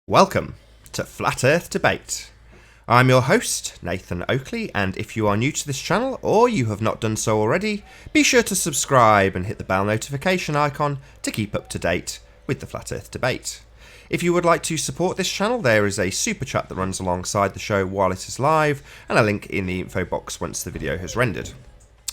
Welcome to Flat Earth Debate. I'm your host, Nathan Oakley, and if you are new to this channel or you have not done so already, be sure to subscribe and hit the bell notification icon to keep up to date with the Flat Earth Debate. If you would like to support this channel, there is a super chat that runs alongside the show while it is live, and a link in the info box once the video has rendered.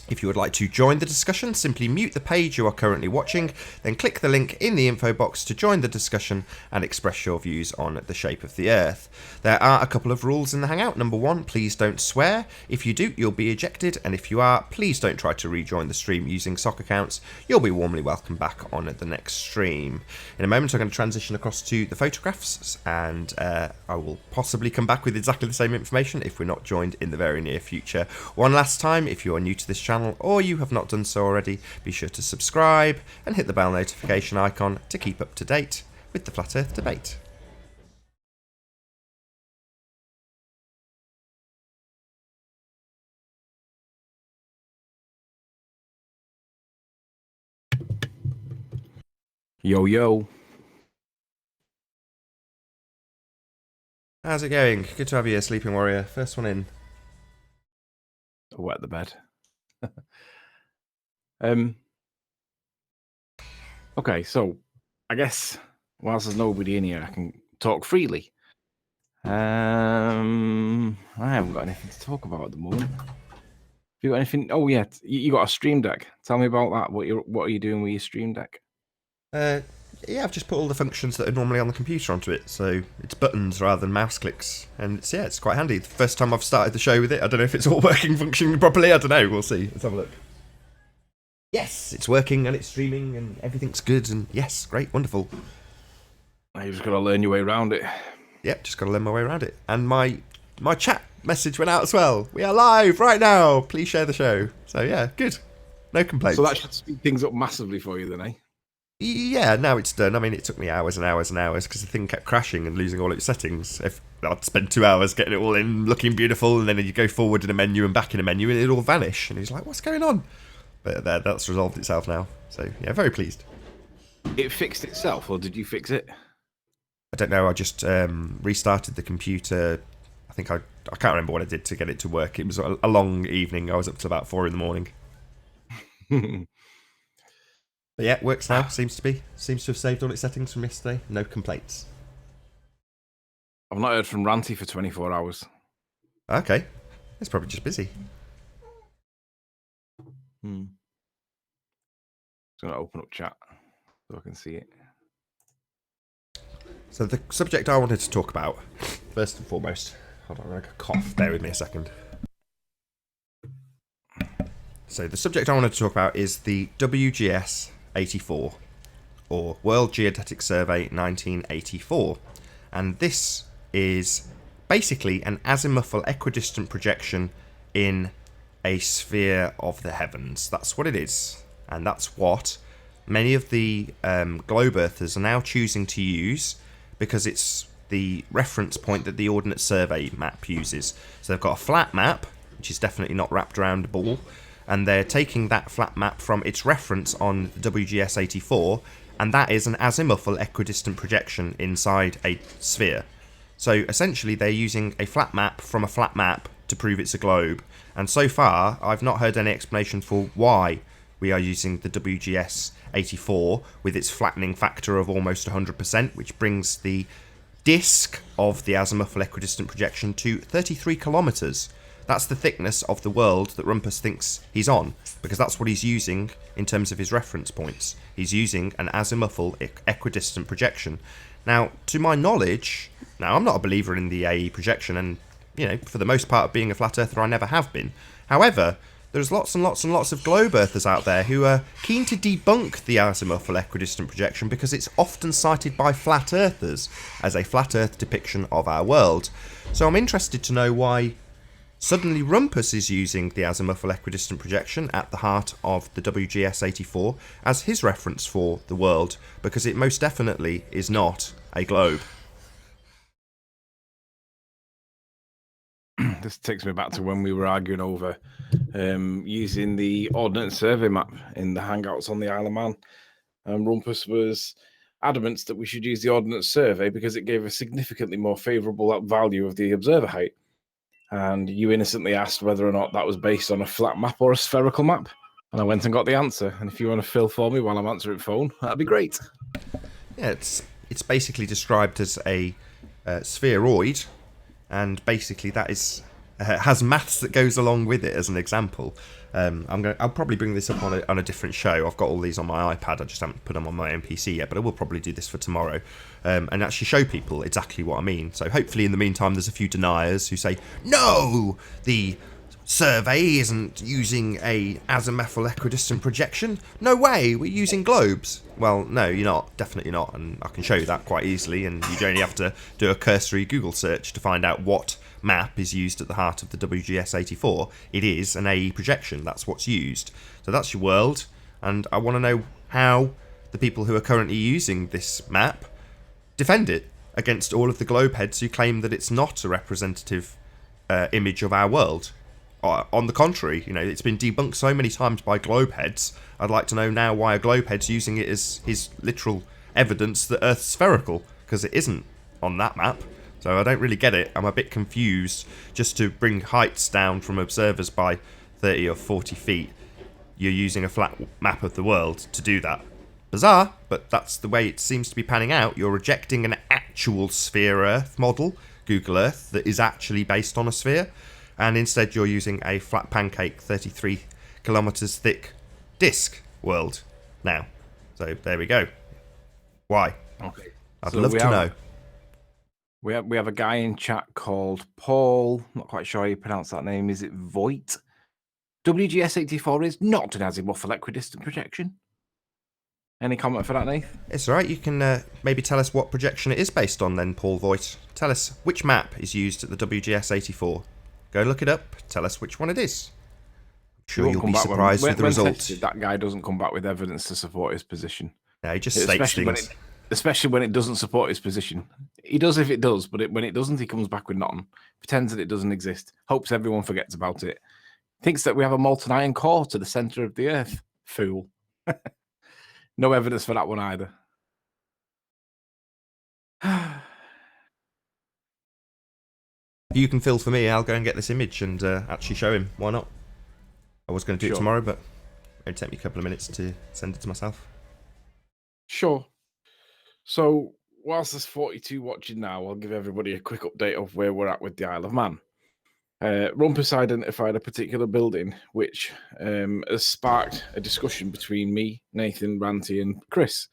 If you would like to join the discussion, simply mute the page you are currently watching, then click the link in the info box to join the discussion and express your views on the shape of the Earth. There are a couple of rules in the Hangout. Number one, please don't swear. If you do, you'll be ejected, and if you are, please don't try to rejoin the stream using sock accounts. You'll be warmly welcomed back on the next stream. In a moment, I'm going to transition across to the photographs, and I will possibly come back with exactly the same information if we're not joined in the very near future. One last time, if you are new to this channel, or you have not done so already, be sure to subscribe and hit the bell notification icon to keep up to date with the Flat Earth Debate. Yo, yo. How's it going? Good to have you here, Sleeping Warrior. First one in. Wet the bed. Okay, so I guess whilst there's nobody in here, I can talk freely. I haven't got anything to talk about at the moment. Have you got anything? Oh yeah, you got a stream deck. Tell me about that. What are you doing with your stream deck? Yeah, I've just put all the functions that are normally on the computer onto it, so it's buttons rather than mouse clicks, and it's quite handy. The first time I've started the show with it, I don't know if it's all working, functioning properly, I don't know, we'll see. Let's have a look. Yes, it's working, and it's streaming, and everything's good, and yes, great, wonderful. You just got to learn your way around it. Yep, just got to learn my way around it. And my chat message went out as well. We are live right now, please share the show. So yeah, good, no complaints. So that should speed things up massively for you then, eh? Yeah, now it's done. I mean, it took me hours and hours and hours because the thing kept crashing and losing all its settings. If I'd spend 2 hours getting it all in, looking beautiful, and then you go forward in a menu and back in a menu, and it'd all vanish. And he's like, "What's going on?" But that's resolved itself now. So yeah, very pleased. It fixed itself, or did you fix it? I don't know. I just restarted the computer. I think I can't remember what I did to get it to work. It was a long evening. I was up till about 4 a.m. But yeah, it works now. Seems to have saved all its settings from yesterday. No complaints. I've not heard from Ranty for 24 hours. Okay, it's probably just busy. Just gonna open up chat so I can see it. So the subject I wanted to talk about, first and foremost, hold on, I got a cough. Bear with me a second. So the subject I wanted to talk about is the WGS 84, or World Geodetic Survey 1984, and this is basically an azimuthal equidistant projection in a sphere of the heavens. That's what it is, and that's what many of the globe earthers are now choosing to use because it's the reference point that the Ordnance Survey map uses. So they've got a flat map, which is definitely not wrapped around a ball, and they're taking that flat map from its reference on the WGS 84, and that is an azimuthal equidistant projection inside a sphere. So essentially they're using a flat map from a flat map to prove it's a globe, and so far I've not heard any explanation for why we are using the WGS 84 with its flattening factor of almost 100%, which brings the disk of the azimuthal equidistant projection to 33 kilometers. That's the thickness of the world that Rumpus thinks he's on, because that's what he's using in terms of his reference points. He's using an azimuthal equidistant projection. Now, to my knowledge, I'm not a believer in the AE projection, and, for the most part, being a flat earther, I never have been. However, there's lots and lots and lots of globe earthers out there who are keen to debunk the azimuthal equidistant projection because it's often cited by flat earthers as a flat earth depiction of our world. So I'm interested to know why suddenly Rumpus is using the azimuthal equidistant projection at the heart of the WGS 84 as his reference for the world, because it most definitely is not a globe. This takes me back to when we were arguing over using the Ordnance Survey map in the Hangouts on the Isle of Man. Rumpus was adamant that we should use the Ordnance Survey because it gave a significantly more favourable value of the observer height. And you innocently asked whether or not that was based on a flat map or a spherical map. And I went and got the answer. And if you want to fill for me while I'm answering phone, that'd be great. Yeah, it's basically described as a spheroid, and basically that is has maths that goes along with it as an example. I'll probably bring this up on a different show. I've got all these on my iPad. I just haven't put them on my PC yet, but I will probably do this for tomorrow, and actually show people exactly what I mean. So hopefully in the meantime there's a few deniers who say, no, the survey isn't using a azimuthal equidistant projection. No way, we're using globes. Well, no, you're not. Definitely not. And I can show you that quite easily, and you'd only have to do a cursory Google search to find out what map is used at the heart of the WGS-84. It is an AE projection. That's what's used. So that's your world, and I want to know how the people who are currently using this map defend it against all of the globe heads who claim that it's not a representative image of our world. On the contrary, it's been debunked so many times by globeheads. I'd like to know now why a globehead's using it as his literal evidence that Earth's spherical, because it isn't on that map. So I don't really get it. I'm a bit confused. Just to bring heights down from observers by 30 or 40 feet, you're using a flat map of the world to do that. Bizarre, but that's the way it seems to be panning out. You're rejecting an actual sphere Earth model, Google Earth, that is actually based on a sphere, and instead you're using a flat pancake 33 kilometers thick disk world now. So there we go. Why? Okay. I'd love to know. We have a guy in chat called Paul. Not quite sure how you pronounce that name. Is it Voigt? WGS-84 is not an azimuthal equidistant projection. Any comment for that, Nath? It's all right. You can maybe tell us what projection it is based on then, Paul Voigt. Tell us which map is used at the WGS-84. Go look it up. Tell us which one it is. I'm sure you'll be surprised with the results. That guy doesn't come back with evidence to support his position. No, he just states things. Especially when it doesn't support his position. He does if it does, but when it doesn't, he comes back with nothing. Pretends that it doesn't exist. Hopes everyone forgets about it. Thinks that we have a molten iron core to the center of the Earth. Fool. No evidence for that one either. You can fill for me. I'll go and get this image and actually show him. Why not? I was going to do it tomorrow, but it'd take me a couple of minutes to send it to myself. Sure. So, whilst there's 42 watching now, I'll give everybody a quick update of where we're at with the Isle of Man. Rumpus identified a particular building which has sparked a discussion between me, Nathan, Ranty, and Chris.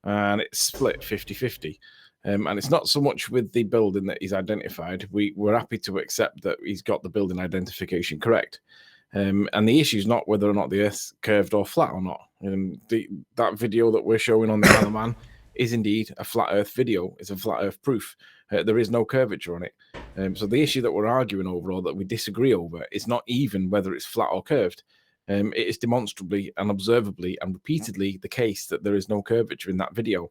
And it's split 50-50. And it's not so much with the building that he's identified. We're happy to accept that he's got the building identification correct. And the issue is not whether or not the Earth's curved or flat or not. That video that we're showing on the Isle of Man is indeed a flat Earth video. It's a flat Earth proof. There is no curvature on it. So the issue that we're arguing over, or that we disagree over, is not even whether it's flat or curved. It is demonstrably and observably and repeatedly the case that there is no curvature in that video.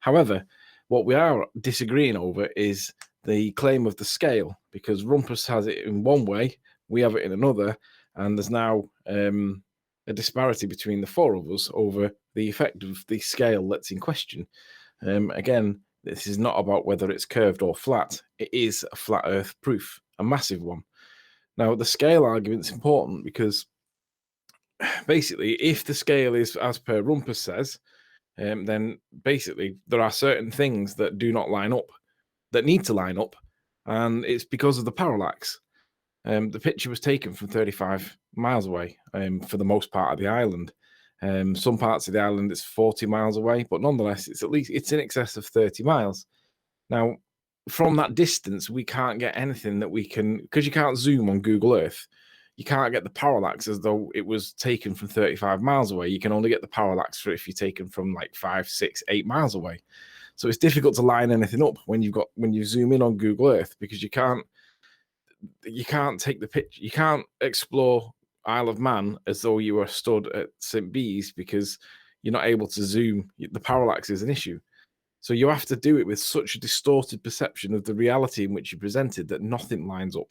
However, what we are disagreeing over is the claim of the scale, because Rumpus has it in one way, we have it in another, and there's now a disparity between the four of us over the effect of the scale that's in question. Again, this is not about whether it's curved or flat. It is a flat Earth proof, a massive one. Now, the scale argument is important because basically, if the scale is as per Rumpus says, then basically there are certain things that do not line up, that need to line up, and it's because of the parallax. The picture was taken from 35 miles away for the most part of the island. Some parts of the island it's 40 miles away, but nonetheless, it's in excess of 30 miles. Now, from that distance, we can't get anything that we can, because you can't zoom on Google Earth. You can't get the parallax as though it was taken from 35 miles away. You can only get the parallax for if you're taken from like 5, 6, 8 miles away. So it's difficult to line anything up when you zoom in on Google Earth, because you can't take the picture. You can't explore Isle of Man as though you were stood at St. Bees, because you're not able to zoom. The parallax is an issue. So you have to do it with such a distorted perception of the reality in which you presented that nothing lines up.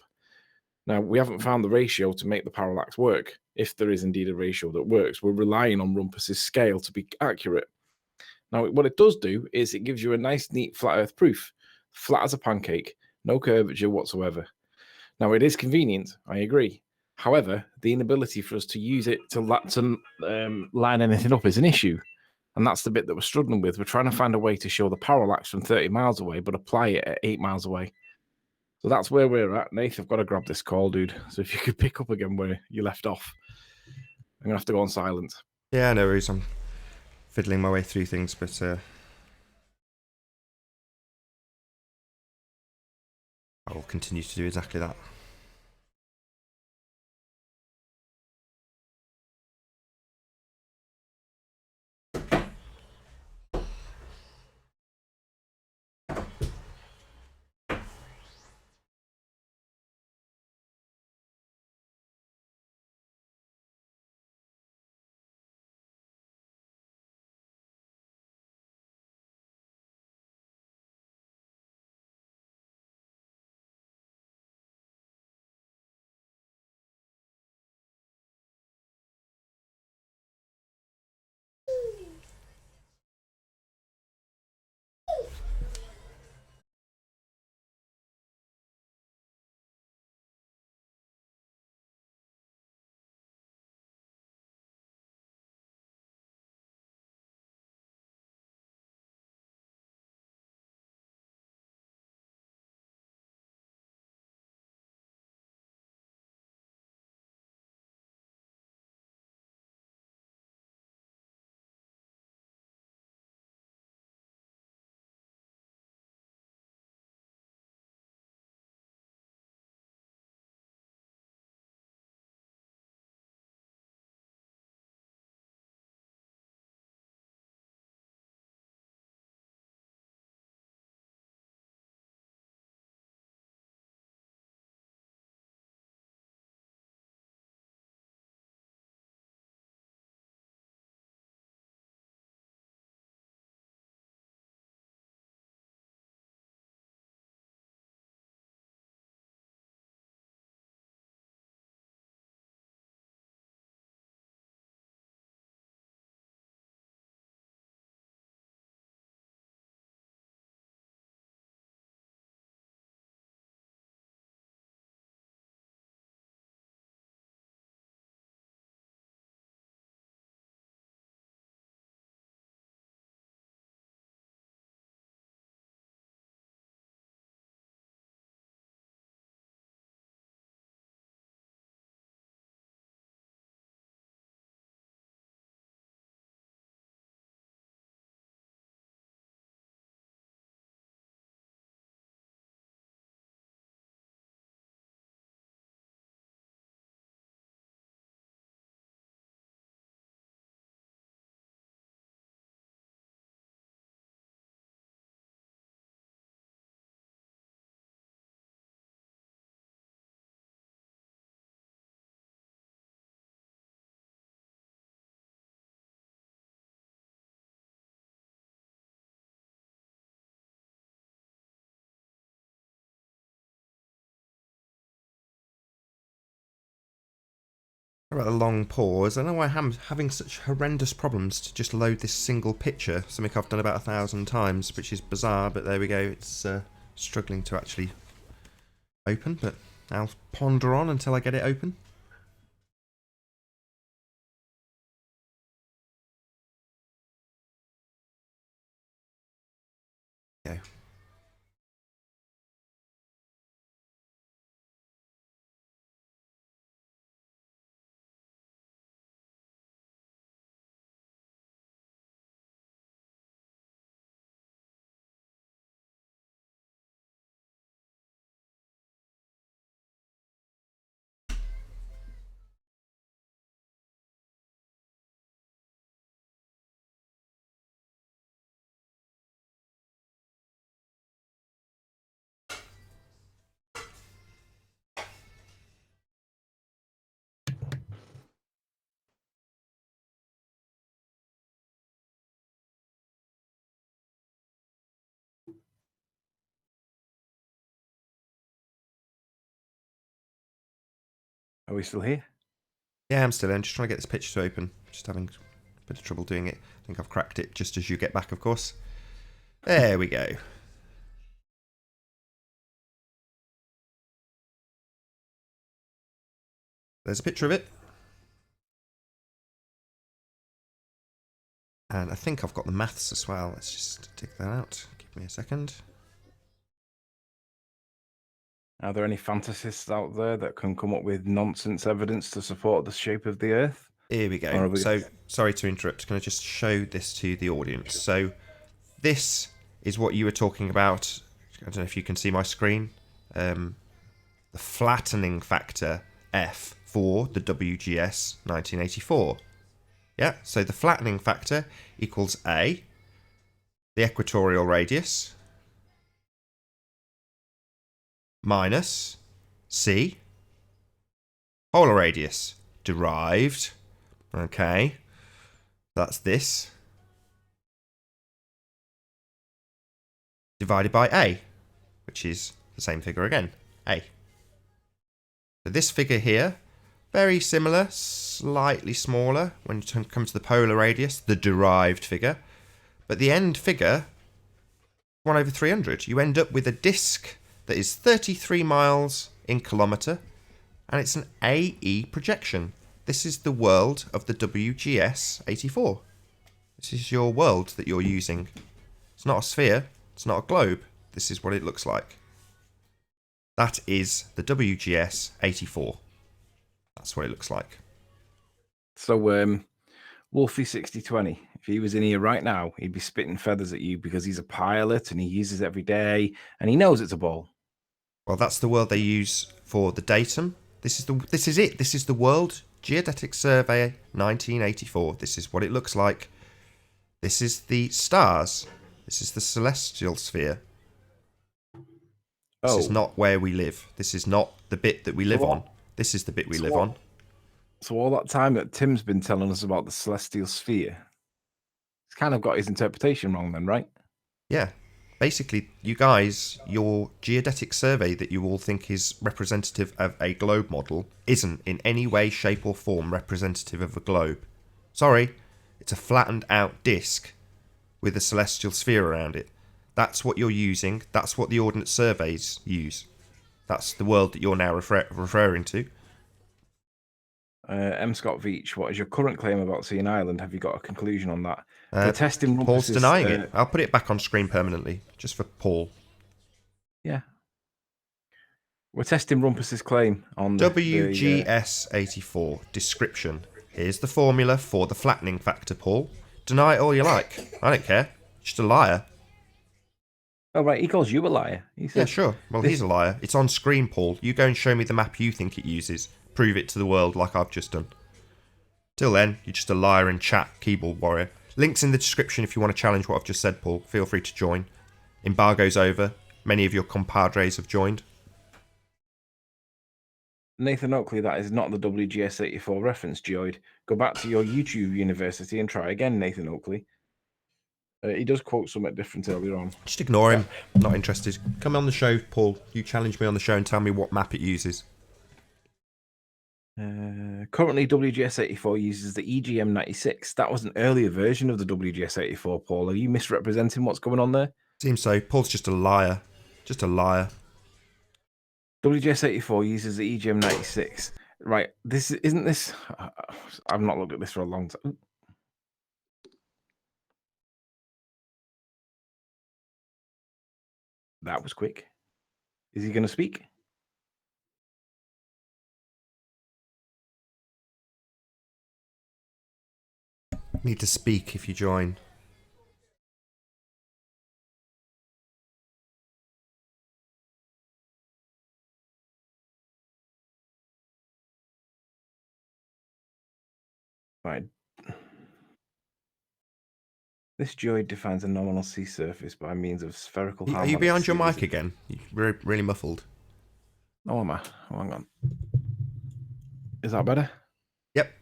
Now, we haven't found the ratio to make the parallax work. If there is indeed a ratio that works, we're relying on Rumpus's scale to be accurate. Now, what it does do is it gives you a nice, neat flat Earth proof, flat as a pancake, no curvature whatsoever. Now, it is convenient, I agree. However, the inability for us to use it to line anything up is an issue. And that's the bit that we're struggling with. We're trying to find a way to show the parallax from 30 miles away, but apply it at 8 miles away. So that's where we're at. Nathan, I've got to grab this call, dude. So if you could pick up again where you left off, I'm going to have to go on silent. Yeah, no worries. I'm fiddling my way through things, but I will continue to do exactly that. About the long pause. I don't know why I'm having such horrendous problems to just load this single picture. Something I've done about 1,000 times, which is bizarre, but there we go. It's struggling to actually open, but I'll ponder on until I get it open. Go. Are we still here? Yeah, I'm still in. Just trying to get this picture to open. Just having a bit of trouble doing it. I think I've cracked it just as you get back, of course. There we go. There's a picture of it. And I think I've got the maths as well. Let's just dig that out. Give me a second. Are there any fantasists out there that can come up with nonsense evidence to support the shape of the Earth? Here we go. So, sorry to interrupt. Can I just show this to the audience? So, this is what you were talking about. I don't know if you can see my screen. The flattening factor F for the WGS 1984. Yeah, so the flattening factor equals A, the equatorial radius, minus C, polar radius, derived. Okay, that's this, divided by A, which is the same figure again, A. So this figure here, very similar, slightly smaller when it comes to the polar radius, the derived figure. But the end figure, 1 over 300. You end up with a disk that is 33 miles in kilometre, and it's an AE projection. This is the world of the WGS 84. This is your world that you're using. It's not a sphere, it's not a globe. This is what it looks like. That is the WGS 84. That's what it looks like. So, Wolfie 6020, if he was in here right now, he'd be spitting feathers at you because he's a pilot and he uses it every day and he knows it's a ball. Well, that's the world they use for the datum. This is it. This is the World Geodetic Survey 1984. This is what it looks like. This is the stars. This is the celestial sphere. This is not where we live. This is not the bit that we live on. This is the bit we live on. So all that time that Tim's been telling us about the celestial sphere, he's kind of got his interpretation wrong then, right? Yeah. Basically, you guys, your geodetic survey that you all think is representative of a globe model isn't in any way, shape or form representative of a globe. Sorry, it's a flattened out disc with a celestial sphere around it. That's what you're using. That's what the Ordnance Surveys use. That's the world that you're now referring to. M. Scott Veach, what is your current claim about seeing Ireland? Have you got a conclusion on that? The testing Paul's denying it. I'll put it back on screen permanently, just for Paul. Yeah. We're testing Rumpus's claim on WGS 84 description. Here's the formula for the flattening factor, Paul. Deny it all you like. I don't care. Just a liar. Oh, right. He calls you a liar. He says, yeah, sure. Well, he's a liar. It's on screen, Paul. You go and show me the map you think it uses. Prove it to the world like I've just done. Till then, you're just a liar and chat, keyboard warrior. Links in the description if you want to challenge what I've just said, Paul. Feel free to join. Embargo's over. Many of your compadres have joined. Nathan Oakley, that is not the WGS 84 reference, Joyd. Go back to your YouTube university and try again, Nathan Oakley. He does quote something different earlier on. Just ignore him. Not interested. Come on the show, Paul. You challenge me on the show and tell me what map it uses. Currently, WGS 84 uses the EGM 96. That was an earlier version of the WGS 84, Paul. Are you misrepresenting what's going on there? Seems so. Paul's just a liar. Just a liar. WGS 84 uses the EGM 96. Right. Isn't this... I've not looked at this for a long time. That was quick. Is he going to speak? Need to speak if you join. Right. This Joyd defines a nominal sea surface by means of spherical Are you behind your mic again? You're really muffled. Oh, am I? Oh, hang on. Is that better? Yep.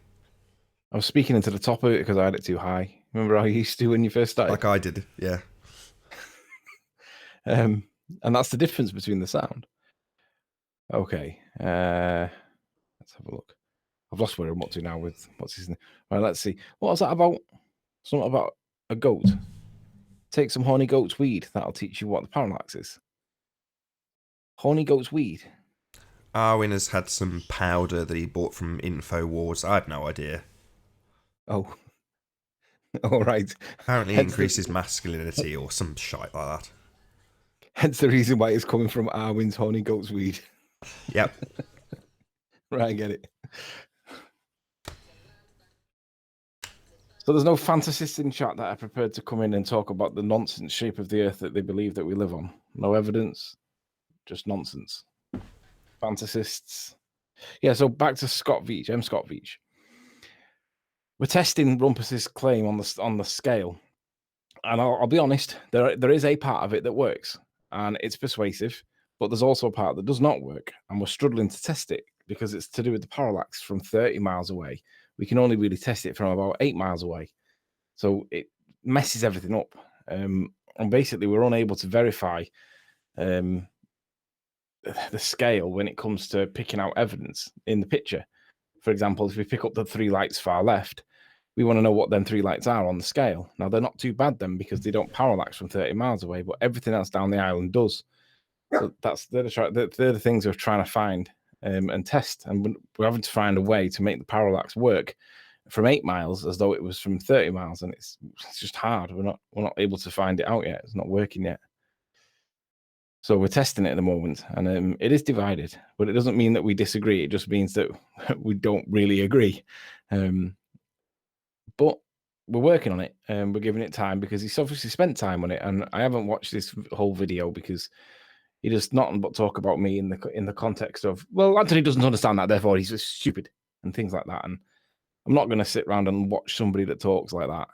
I was speaking into the top of it because I had it too high. Remember how you used to when you first started? Like I did, yeah. And that's the difference between the sound. Okay. Let's have a look. I've lost where I'm up to now with what's his name. Right, let's see. What was that about? Something about a goat. Take some horny goat's weed. That'll teach you what the parallax is. Horny goat's weed. Arwin has had some powder that he bought from InfoWars. I have no idea. Oh, all right. Apparently, it Hence increases the, masculinity or some shite like that. hence the reason why it's coming from Arwin's horny goat's weed. Yep. Right, I get it. So there's no fantasists in chat that are prepared to come in and talk about the nonsense shape of the earth that they believe that we live on. No evidence, just nonsense. Fantasists. Yeah, so back to Scott Veach, M. Scott Veach. We're testing Rumpus's claim on the scale. And I'll be honest, there is a part of it that works and it's persuasive, but there's also a part that does not work. And we're struggling to test it because it's to do with the parallax from 30 miles away. We can only really test it from about 8 miles away. So it messes everything up. And basically, we're unable to verify the scale when it comes to picking out evidence in the picture. For example, if we pick up the 3 lights far left, we want to know what them 3 lights are on the scale. Now, they're not too bad then because they don't parallax from 30 miles away, but everything else down the island does. So they're the things we're trying to find and test. And we're having to find a way to make the parallax work from 8 miles as though it was from 30 miles. And it's just hard. We're not able to find it out yet. It's not working yet. So we're testing it at the moment, and it is divided, but it doesn't mean that we disagree. It just means that we don't really agree. But we're working on it, and we're giving it time because he's obviously spent time on it. And I haven't watched this whole video because he does nothing but talk about me in the context of, well, Anthony doesn't understand that, therefore he's just stupid and things like that. And I'm not going to sit around and watch somebody that talks like that.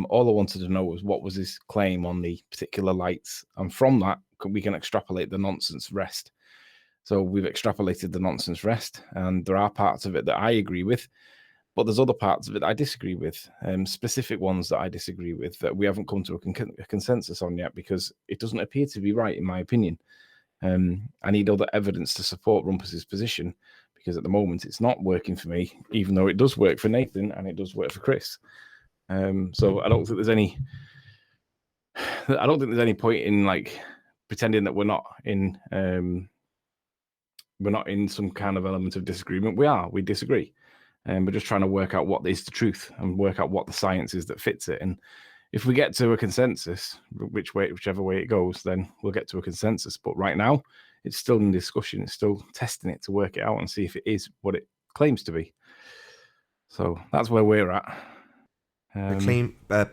All I wanted to know was what was his claim on the particular lights, and from that we can extrapolate the nonsense rest. So we've extrapolated the nonsense rest, and there are parts of it that I agree with, but there's other parts of it that I disagree with, specific ones that I disagree with that we haven't come to a consensus on yet because it doesn't appear to be right in my opinion. I need other evidence to support Rumpus's position because at the moment it's not working for me, even though it does work for Nathan and it does work for Chris. So I don't think there's any point in like pretending that we're not in some kind of element of disagreement. We disagree. And we're just trying to work out what is the truth and work out what the science is that fits it. And if we get to a consensus, whichever way it goes, then we'll get to a consensus. But right now, it's still in discussion. It's still testing it to work it out and see if it is what it claims to be. So that's where we're at.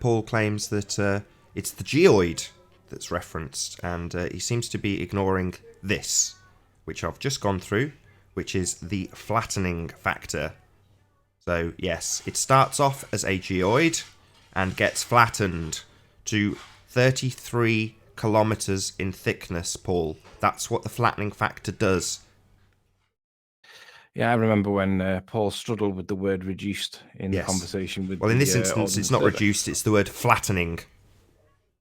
Paul claims that it's the geoid that's referenced, and he seems to be ignoring this, which I've just gone through, which is the flattening factor. So yes, it starts off as a geoid and gets flattened to 33 kilometers in thickness, Paul. That's what the flattening factor does. Yeah, I remember when Paul struggled with the word reduced in the conversation with. Well, in this instance, it's not reduced; it's the word flattening.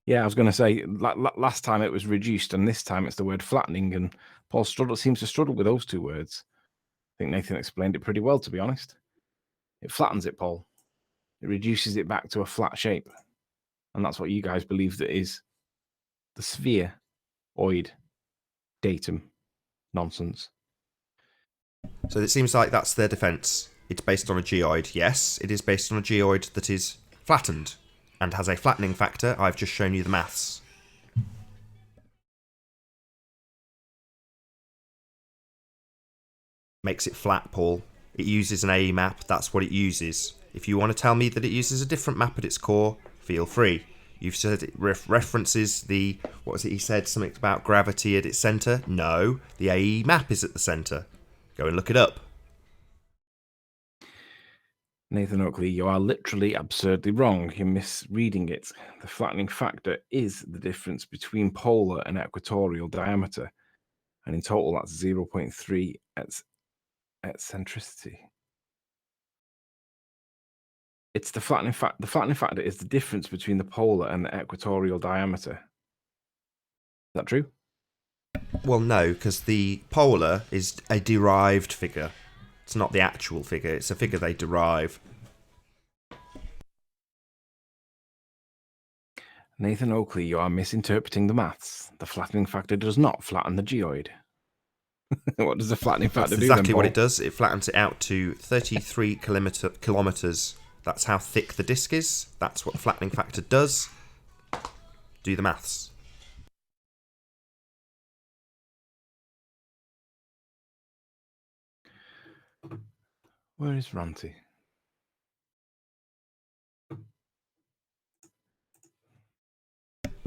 Yeah, I was going to say last time it was reduced, and this time it's the word flattening. And Paul seems to struggle with those two words. I think Nathan explained it pretty well, to be honest. It flattens it, Paul. It reduces it back to a flat shape, and that's what you guys believe that is the sphere-oid datum nonsense. So it seems like that's their defense. It's based on a geoid. Yes, it is based on a geoid that is flattened and has a flattening factor. I've just shown you the maths. Makes it flat, Paul. It uses an AE map. That's what it uses. If you want to tell me that it uses a different map at its core, feel free. You've said it references the... What was it he said? Something about gravity at its centre? No, the AE map is at the centre. Go and look it up. Nathan Oakley, you are literally absurdly wrong. You're misreading it. The flattening factor is the difference between polar and equatorial diameter. And in total, that's 0.3 eccentricity. It's the flattening factor. The flattening factor is the difference between the polar and the equatorial diameter. Is that true? Well, no, because the polar is a derived figure. It's not the actual figure. It's a figure they derive. Nathan Oakley, you are misinterpreting the maths. The flattening factor does not flatten the geoid. What does the flattening factor That's do exactly then, what Paul? it does. It flattens it out to 33 kilometres. That's how thick the disc is. That's what the flattening factor does. Do the maths. Where is Ranty?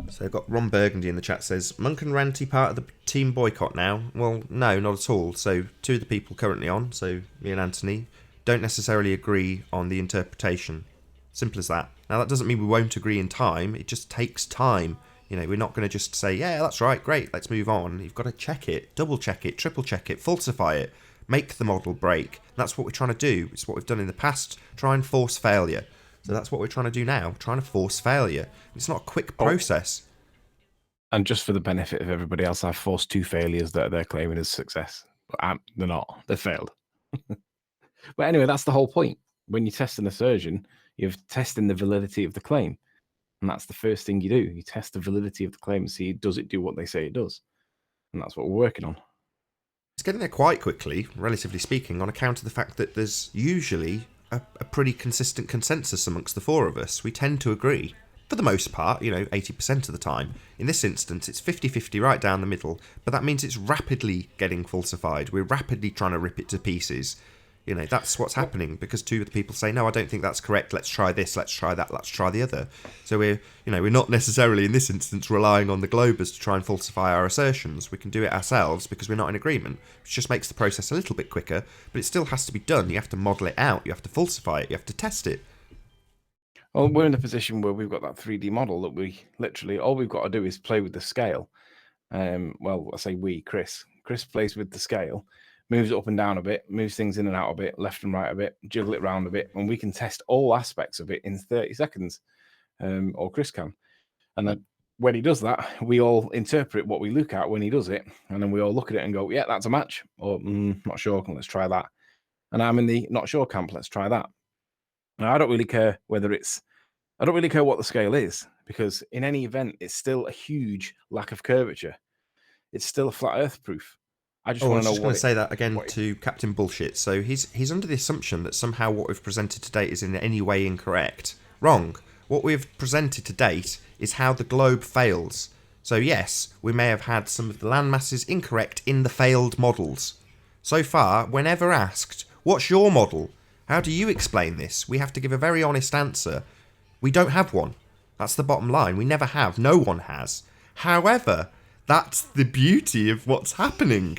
So I've got Ron Burgundy in the chat says, Monk and Ranty part of the team boycott now? Well, no, not at all. So two of the people currently on, so me and Anthony, don't necessarily agree on the interpretation. Simple as that. Now that doesn't mean we won't agree in time, it just takes time. You know, we're not going to just say, yeah, that's right, great, let's move on. You've got to check it, double check it, triple check it, falsify it, make the model break. That's what we're trying to do. It's what we've done in the past, try and force failure. So that's what we're trying to do now, trying to force failure. It's not a quick process. And just for the benefit of everybody else, I've forced 2 failures that they're claiming as success. But they're not. They failed. But anyway, that's the whole point. When you test an assertion, you're testing the validity of the claim. And that's the first thing you do. You test the validity of the claim and see, does it do what they say it does? And that's what we're working on. It's getting there quite quickly, relatively speaking, on account of the fact that there's usually a pretty consistent consensus amongst the four of us. We tend to agree. For the most part, 80% of the time. In this instance, it's 50-50 right down the middle, but that means it's rapidly getting falsified. We're rapidly trying to rip it to pieces. That's what's happening, because two of the people say, no, I don't think that's correct, let's try this, let's try that, let's try the other. So we're not necessarily, in this instance, relying on the Globers to try and falsify our assertions. We can do it ourselves because we're not in agreement, which just makes the process a little bit quicker, but it still has to be done. You have to model it out, you have to falsify it, you have to test it. Well, we're in a position where we've got that 3D model that we literally, all we've got to do is play with the scale. Well, I say we, Chris. Chris plays with the scale, moves it up and down a bit, moves things in and out a bit, left and right a bit, jiggle it around a bit, and we can test all aspects of it in 30 seconds, or Chris can. And then when he does that, we all interpret what we look at when he does it, and then we all look at it and go, yeah, that's a match, or not sure, let's try that. And I'm in the not sure camp, let's try that. Now, I don't really care what the scale is, because in any event, it's still a huge lack of curvature. It's still a flat Earth proof. I just want to know what. I was just going to say that again to Captain Bullshit. So he's under the assumption that somehow what we've presented to date is in any way incorrect. Wrong. What we've presented to date is how the globe fails. So yes, we may have had some of the land masses incorrect in the failed models. So far, whenever asked, what's your model? How do you explain this? We have to give a very honest answer. We don't have one. That's the bottom line. We never have. No one has. However, that's the beauty of what's happening.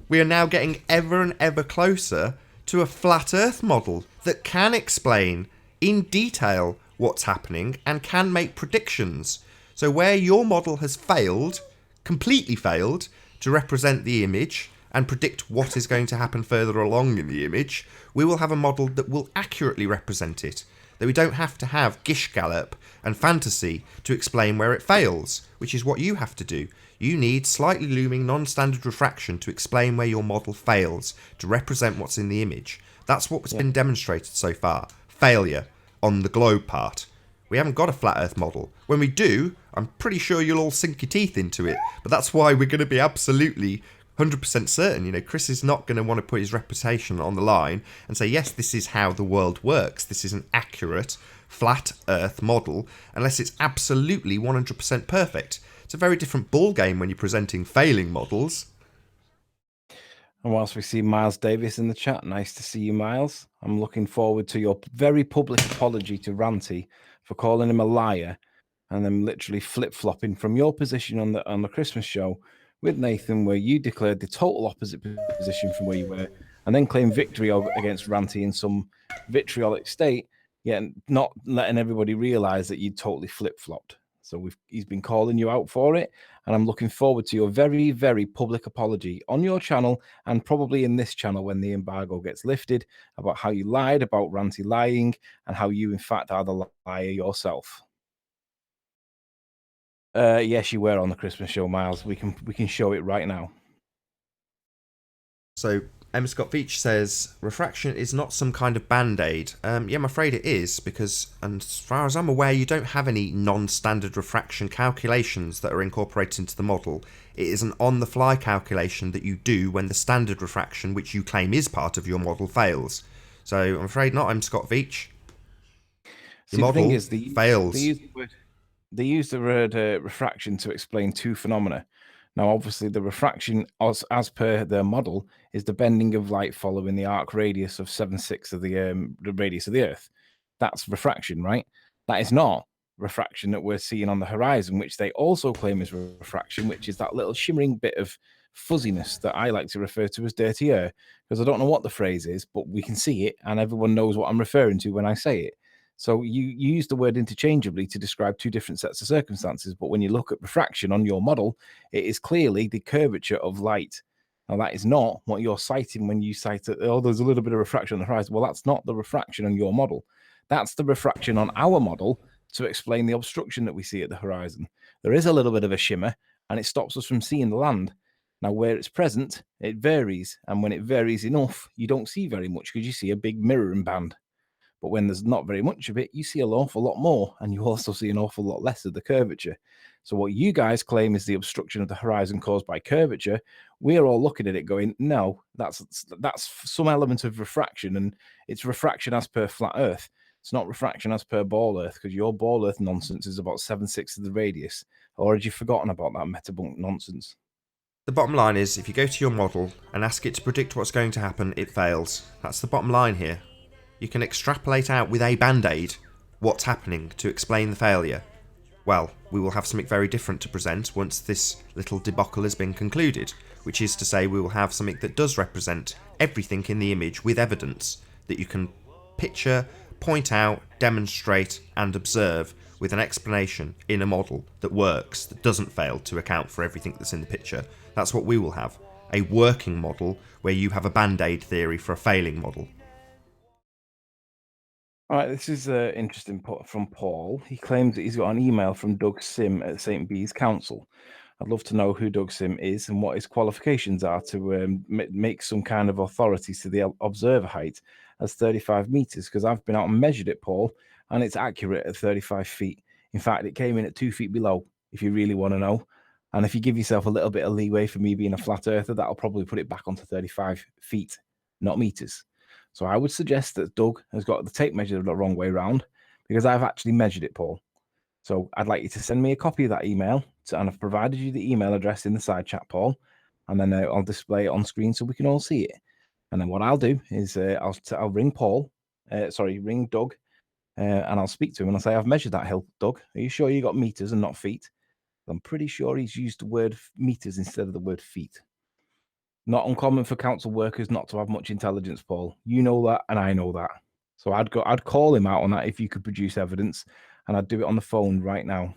We are now getting ever and ever closer to a flat Earth model that can explain in detail what's happening and can make predictions. So where your model has failed, completely failed, to represent the image and predict what is going to happen further along in the image, we will have a model that will accurately represent it. That we don't have to have Gish Gallop and fantasy to explain where it fails, which is what you have to do. You need slightly looming non-standard refraction to explain where your model fails, to represent what's in the image. That's what's been demonstrated so far. Failure on the globe part. We haven't got a flat Earth model. When we do, I'm pretty sure you'll all sink your teeth into it. But that's why we're going to be absolutely 100% certain. Chris is not going to want to put his reputation on the line and say, yes, this is how the world works. This is an accurate flat Earth model, unless it's absolutely 100% perfect. It's a very different ball game when you're presenting failing models. And whilst we see Miles Davis in the chat, nice to see you, Miles. I'm looking forward to your very public apology to Ranty for calling him a liar and then literally flip-flopping from your position on the Christmas show with Nathan, where you declared the total opposite position from where you were, and then claimed victory against Ranty in some vitriolic state, yet not letting everybody realize that you totally flip-flopped. So he's been calling you out for it, and I'm looking forward to your very, very public apology on your channel and probably in this channel when the embargo gets lifted, about how you lied about Ranty lying and how you, in fact, are the liar yourself. Yes, you were on the Christmas show, Miles. We can show it right now. So M. Scott Veach says, refraction is not some kind of band-aid. Yeah, I'm afraid it is, because, and as far as I'm aware, you don't have any non-standard refraction calculations that are incorporated into the model. It is an on-the-fly calculation that you do when the standard refraction, which you claim is part of your model, fails. So, I'm afraid not, M. Scott Veach. See, Your the thing model is, fails. they use the word refraction to explain two phenomena. Now, obviously, the refraction, as per their model, is the bending of light following the arc radius of 7/6 of the radius of the Earth. That's refraction, right? That is not refraction that we're seeing on the horizon, which they also claim is refraction, which is that little shimmering bit of fuzziness that I like to refer to as dirty air, because I don't know what the phrase is, but we can see it, and everyone knows what I'm referring to when I say it. So you use the word interchangeably to describe two different sets of circumstances. But when you look at refraction on your model, it is clearly the curvature of light. Now, that is not what you're citing when you cite, oh, there's a little bit of refraction on the horizon. Well, that's not the refraction on your model. That's the refraction on our model to explain the obstruction that we see at the horizon. There is a little bit of a shimmer, and it stops us from seeing the land. Now, where it's present, it varies. And when it varies enough, you don't see very much because you see a big mirroring band. But when there's not very much of it, you see an awful lot more, and you also see an awful lot less of the curvature. So what you guys claim is the obstruction of the horizon caused by curvature, we're all looking at it going, no, that's some element of refraction, and it's refraction as per flat Earth. It's not refraction as per ball Earth, because your ball Earth nonsense is about 7/6 of the radius. Or had you forgotten about that metabunk nonsense? The bottom line is, if you go to your model and ask it to predict what's going to happen, it fails. That's the bottom line here. You can extrapolate out with a band-aid what's happening to explain the failure. Well, we will have something very different to present once this little debacle has been concluded, which is to say we will have something that does represent everything in the image with evidence that you can picture, point out, demonstrate and observe with an explanation in a model that works, that doesn't fail to account for everything that's in the picture. That's what we will have. A working model where you have a band-aid theory for a failing model. All right, this is interesting from Paul. He claims that he's got an email from Doug Sim at St. Bees Council. I'd love to know who Doug Sim is and what his qualifications are to make some kind of authority to the observer height as 35 meters, because I've been out and measured it, Paul, and it's accurate at 35 feet. In fact, it came in at 2 feet below, if you really want to know. And if you give yourself a little bit of leeway for me being a flat earther, that'll probably put it back onto 35 feet, not meters. So I would suggest that Doug has got the tape measure the wrong way around, because I've actually measured it, Paul. So I'd like you to send me a copy of that email, and I've provided you the email address in the side chat, Paul, and then I'll display it on screen so we can all see it. And then what I'll do is I'll ring ring Doug, and I'll speak to him and I'll say, I've measured that hill, Doug. Are you sure you got meters and not feet? I'm pretty sure he's used the word meters instead of the word feet. Not uncommon for council workers not to have much intelligence, Paul. You know that, and I know that. So I'd call him out on that if you could produce evidence, and I'd do it on the phone right now.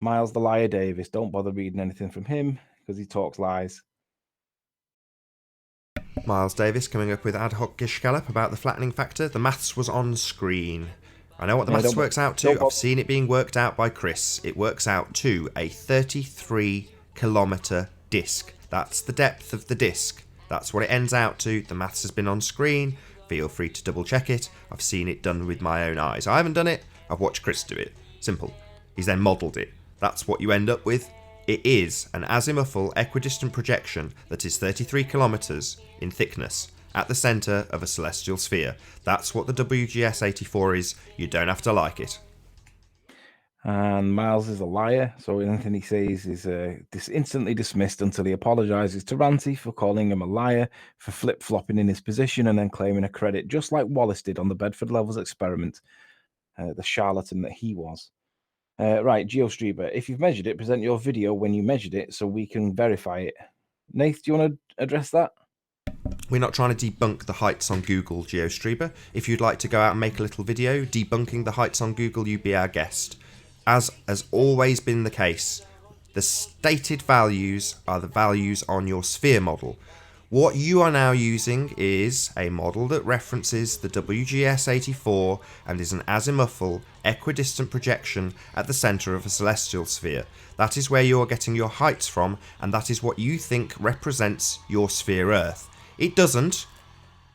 Miles the Liar Davis. Don't bother reading anything from him because he talks lies. Miles Davis coming up with ad hoc gish gallop about the flattening factor. The maths was on screen. I know what the maths works out to. I've seen it being worked out by Chris. It works out to a 33 kilometre disc. That's the depth of the disc. That's what it ends out to. The maths has been on screen. Feel free to double check it. I've seen it done with my own eyes. I haven't done it. I've watched Chris do it. Simple. He's then modelled it. That's what you end up with. It is an azimuthal equidistant projection that is 33 kilometres in thickness at the centre of a celestial sphere. That's what the WGS-84 is. You don't have to like it. And Miles is a liar, so anything he says is instantly dismissed until he apologises to Ranty for calling him a liar, for flip-flopping in his position and then claiming a credit, just like Wallace did on the Bedford Levels experiment, the charlatan that he was. Right, GeoStreamer, if you've measured it, present your video when you measured it so we can verify it. Nath, do you want to address that? We're not trying to debunk the heights on Google, GeoStreamer. If you'd like to go out and make a little video debunking the heights on Google, you'd be our guest. As has always been the case, the stated values are the values on your sphere model. What you are now using is a model that references the WGS-84 and is an azimuthal equidistant projection at the centre of a celestial sphere. That is where you are getting your heights from, and that is what you think represents your sphere Earth. It doesn't,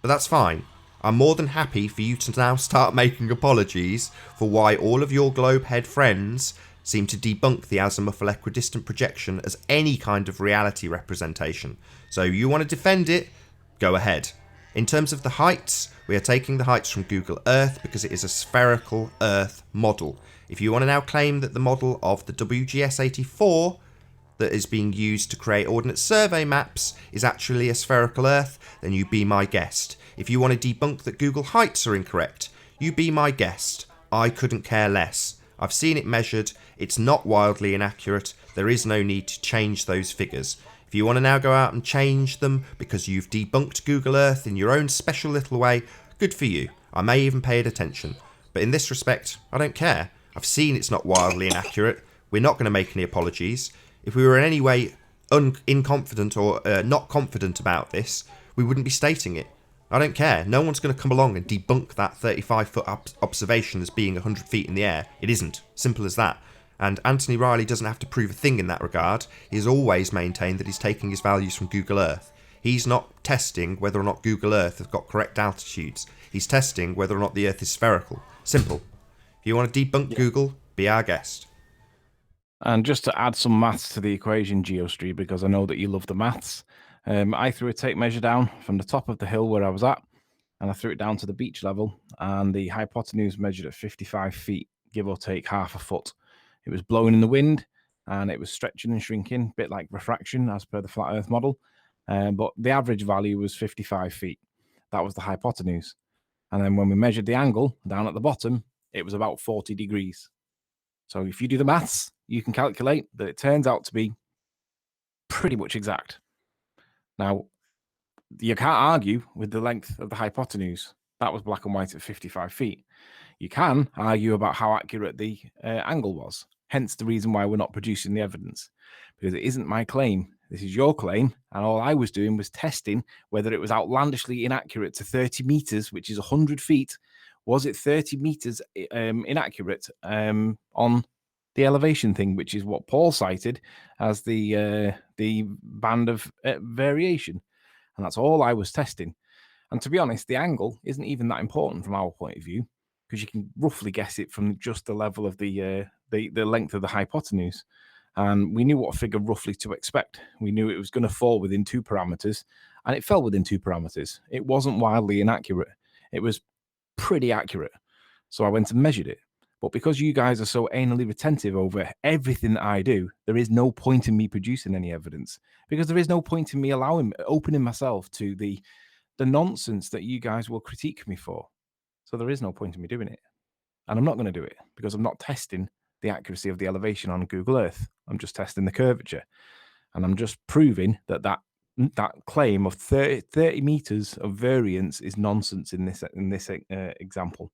but that's fine. I'm more than happy for you to now start making apologies for why all of your globe head friends seem to debunk the azimuthal equidistant projection as any kind of reality representation. So you want to defend it? Go ahead. In terms of the heights, we are taking the heights from Google Earth because it is a spherical Earth model. If you want to now claim that the model of the WGS-84 that is being used to create Ordnance Survey maps is actually a spherical Earth, then you be my guest. If you want to debunk that Google Heights are incorrect, you be my guest. I couldn't care less. I've seen it measured, it's not wildly inaccurate, there is no need to change those figures. If you want to now go out and change them because you've debunked Google Earth in your own special little way, good for you. I may even pay it attention. But in this respect, I don't care. I've seen it's not wildly inaccurate. We're not going to make any apologies. If we were in any way inconfident or not confident about this, we wouldn't be stating it. I don't care. No one's going to come along and debunk that 35-foot observation as being 100 feet in the air. It isn't. Simple as that. And Anthony Riley doesn't have to prove a thing in that regard. He's always maintained that he's taking his values from Google Earth. He's not testing whether or not Google Earth has got correct altitudes. He's testing whether or not the Earth is spherical. Simple. If you want to debunk Google, be our guest. And just to add some maths to the equation, Geostree, because I know that you love the maths, I threw a tape measure down from the top of the hill where I was at, and I threw it down to the beach level, and the hypotenuse measured at 55 feet, give or take half a foot. It was blowing in the wind, and it was stretching and shrinking, a bit like refraction as per the flat Earth model, but the average value was 55 feet. That was the hypotenuse. And then when we measured the angle down at the bottom, it was about 40 degrees. So if you do the maths, you can calculate that it turns out to be pretty much exact. Now, you can't argue with the length of the hypotenuse. That was black and white at 55 feet. You can argue about how accurate the angle was. Hence the reason why we're not producing the evidence. Because it isn't my claim. This is your claim. And all I was doing was testing whether it was outlandishly inaccurate to 30 meters, which is 100 feet. Was it 30 meters inaccurate on the elevation thing, which is what Paul cited as the band of variation? And that's all I was testing. And to be honest, the angle isn't even that important from our point of view, because you can roughly guess it from just the level of the length of the hypotenuse. And we knew what figure roughly to expect. We knew it was going to fall within 2 parameters, and it fell within 2 parameters. It wasn't wildly inaccurate. It was pretty accurate. So I went and measured it. But because you guys are so anally retentive over everything that I do, there is no point in me producing any evidence, because there is no point in me opening myself to the nonsense that you guys will critique me for. So there is no point in me doing it. And I'm not going to do it because I'm not testing the accuracy of the elevation on Google Earth. I'm just testing the curvature. And I'm just proving that claim of 30 meters of variance is nonsense in this example.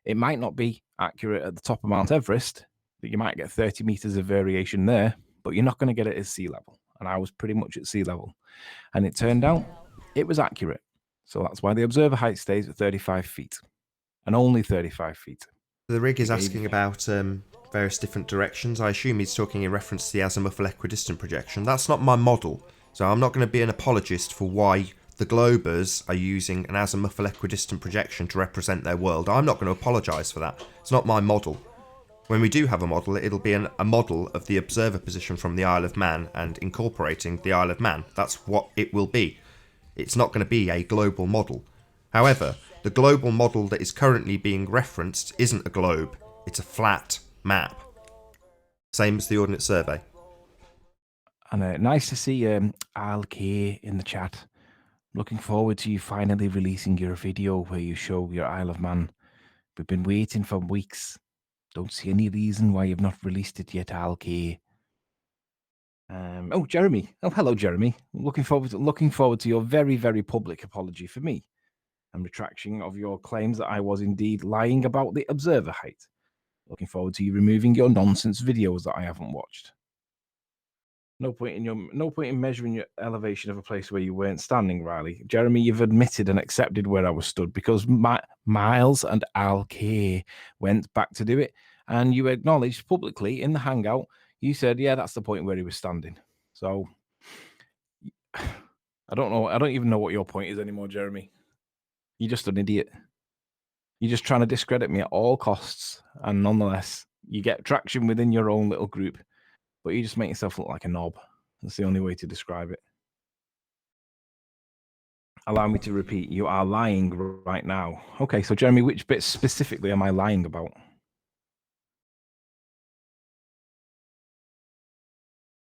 It might not be accurate at the top of Mount Everest, that you might get 30 meters of variation there, but you're not going to get it at sea level. And I was pretty much at sea level. And it turned out it was accurate. So that's why the observer height stays at 35 feet, and only 35 feet. The rig is asking about various different directions. I assume he's talking in reference to the azimuthal equidistant projection. That's not my model, so I'm not going to be an apologist for why the globers are using an azimuthal equidistant projection to represent their world. I'm not going to apologise for that. It's not my model. When we do have a model, it'll be a model of the observer position from the Isle of Man and incorporating the Isle of Man. That's what it will be. It's not going to be a global model. However, the global model that is currently being referenced isn't a globe. It's a flat map. Same as the Ordnance Survey. And nice to see Al K in the chat. Looking forward to you finally releasing your video where you show your Isle of Man. We've been waiting for weeks. Don't see any reason why you've not released it yet, Al K. Jeremy. Oh, hello, Jeremy. Looking forward to your very, very public apology for me and retraction of your claims that I was indeed lying about the observer height. Looking forward to you removing your nonsense videos that I haven't watched. No point in measuring your elevation of a place where you weren't standing, Riley. Jeremy, you've admitted and accepted where I was stood because Miles and Al Kay went back to do it, and you acknowledged publicly in the hangout. You said, "Yeah, that's the point where he was standing." So I don't know. I don't even know what your point is anymore, Jeremy. You're just an idiot. You're just trying to discredit me at all costs, and nonetheless, you get traction within your own little group, but you just make yourself look like a knob. That's the only way to describe it. Allow me to repeat, you are lying right now. Okay, so Jeremy, which bit specifically am I lying about?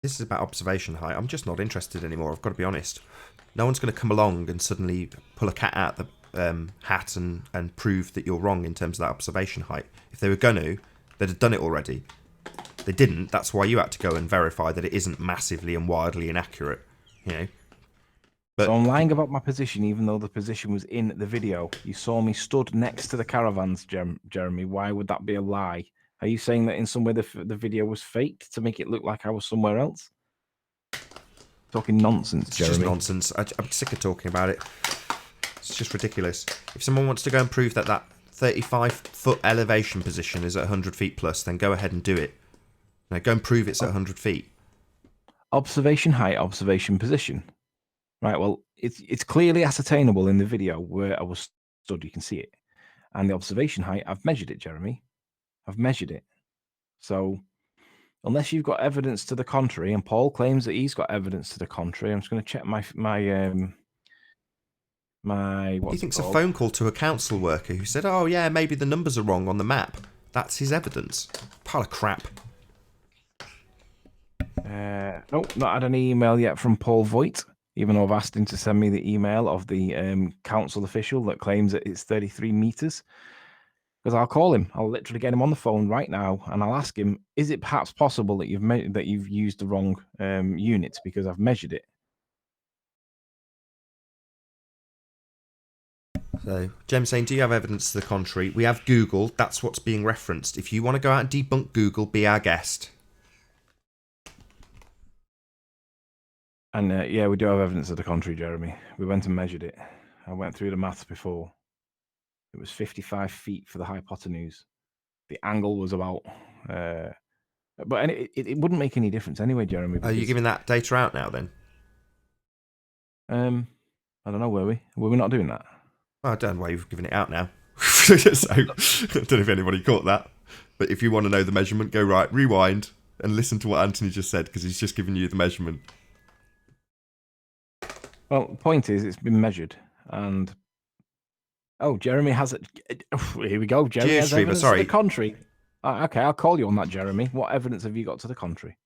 This is about observation height. I'm just not interested anymore, I've got to be honest. No one's going to come along and suddenly pull a cat out the hat and prove that you're wrong in terms of that observation height. If they were going to, they'd have done it already. They didn't. That's why you had to go and verify that it isn't massively and wildly inaccurate. You know. But so I'm lying about my position, even though the position was in the video. You saw me stood next to the caravans, Jeremy. Why would that be a lie? Are you saying that in some way the video was faked to make it look like I was somewhere else? Talking nonsense, it's Jeremy. just nonsense. I'm sick of talking about it. It's just ridiculous. If someone wants to go and prove that that 35-foot elevation position is at 100 feet plus, then go ahead and do it. Now go and prove it's at 100 feet. Observation height, observation position. Right, well, it's clearly ascertainable in the video where I was stood. You can see it. And the observation height, I've measured it, Jeremy. I've measured it. So unless you've got evidence to the contrary, and Paul claims that he's got evidence to the contrary, I'm just going to check my He thinks a phone call to a council worker who said, "Oh yeah, maybe the numbers are wrong on the map." That's his evidence. Pile of crap. Nope, not had an email yet from Paul Voigt, even though I've asked him to send me the email of the council official that claims that it's 33 meters. Because I'll call him. I'll literally get him on the phone right now, and I'll ask him: is it perhaps possible that you've used the wrong units because I've measured it? So, Jem's saying, do you have evidence to the contrary? We have Google. That's what's being referenced. If you want to go out and debunk Google, be our guest. And yeah, we do have evidence to the contrary, Jeremy. We went and measured it. I went through the maths before. It was 55 feet for the hypotenuse. The angle was about... but it wouldn't make any difference anyway, Jeremy. Are you giving that data out now, then? I don't know, were we? Were we not doing that? Well, I don't know why you've given it out now. So, I don't know if anybody caught that. But if you want to know the measurement, go right, rewind, and listen to what Anthony just said, because he's just given you the measurement. Well, the point is, it's been measured, and... Oh, Jeremy has it. Here we go. Jeremy has evidence to the contrary. Okay, I'll call you on that, Jeremy. What evidence have you got to the contrary?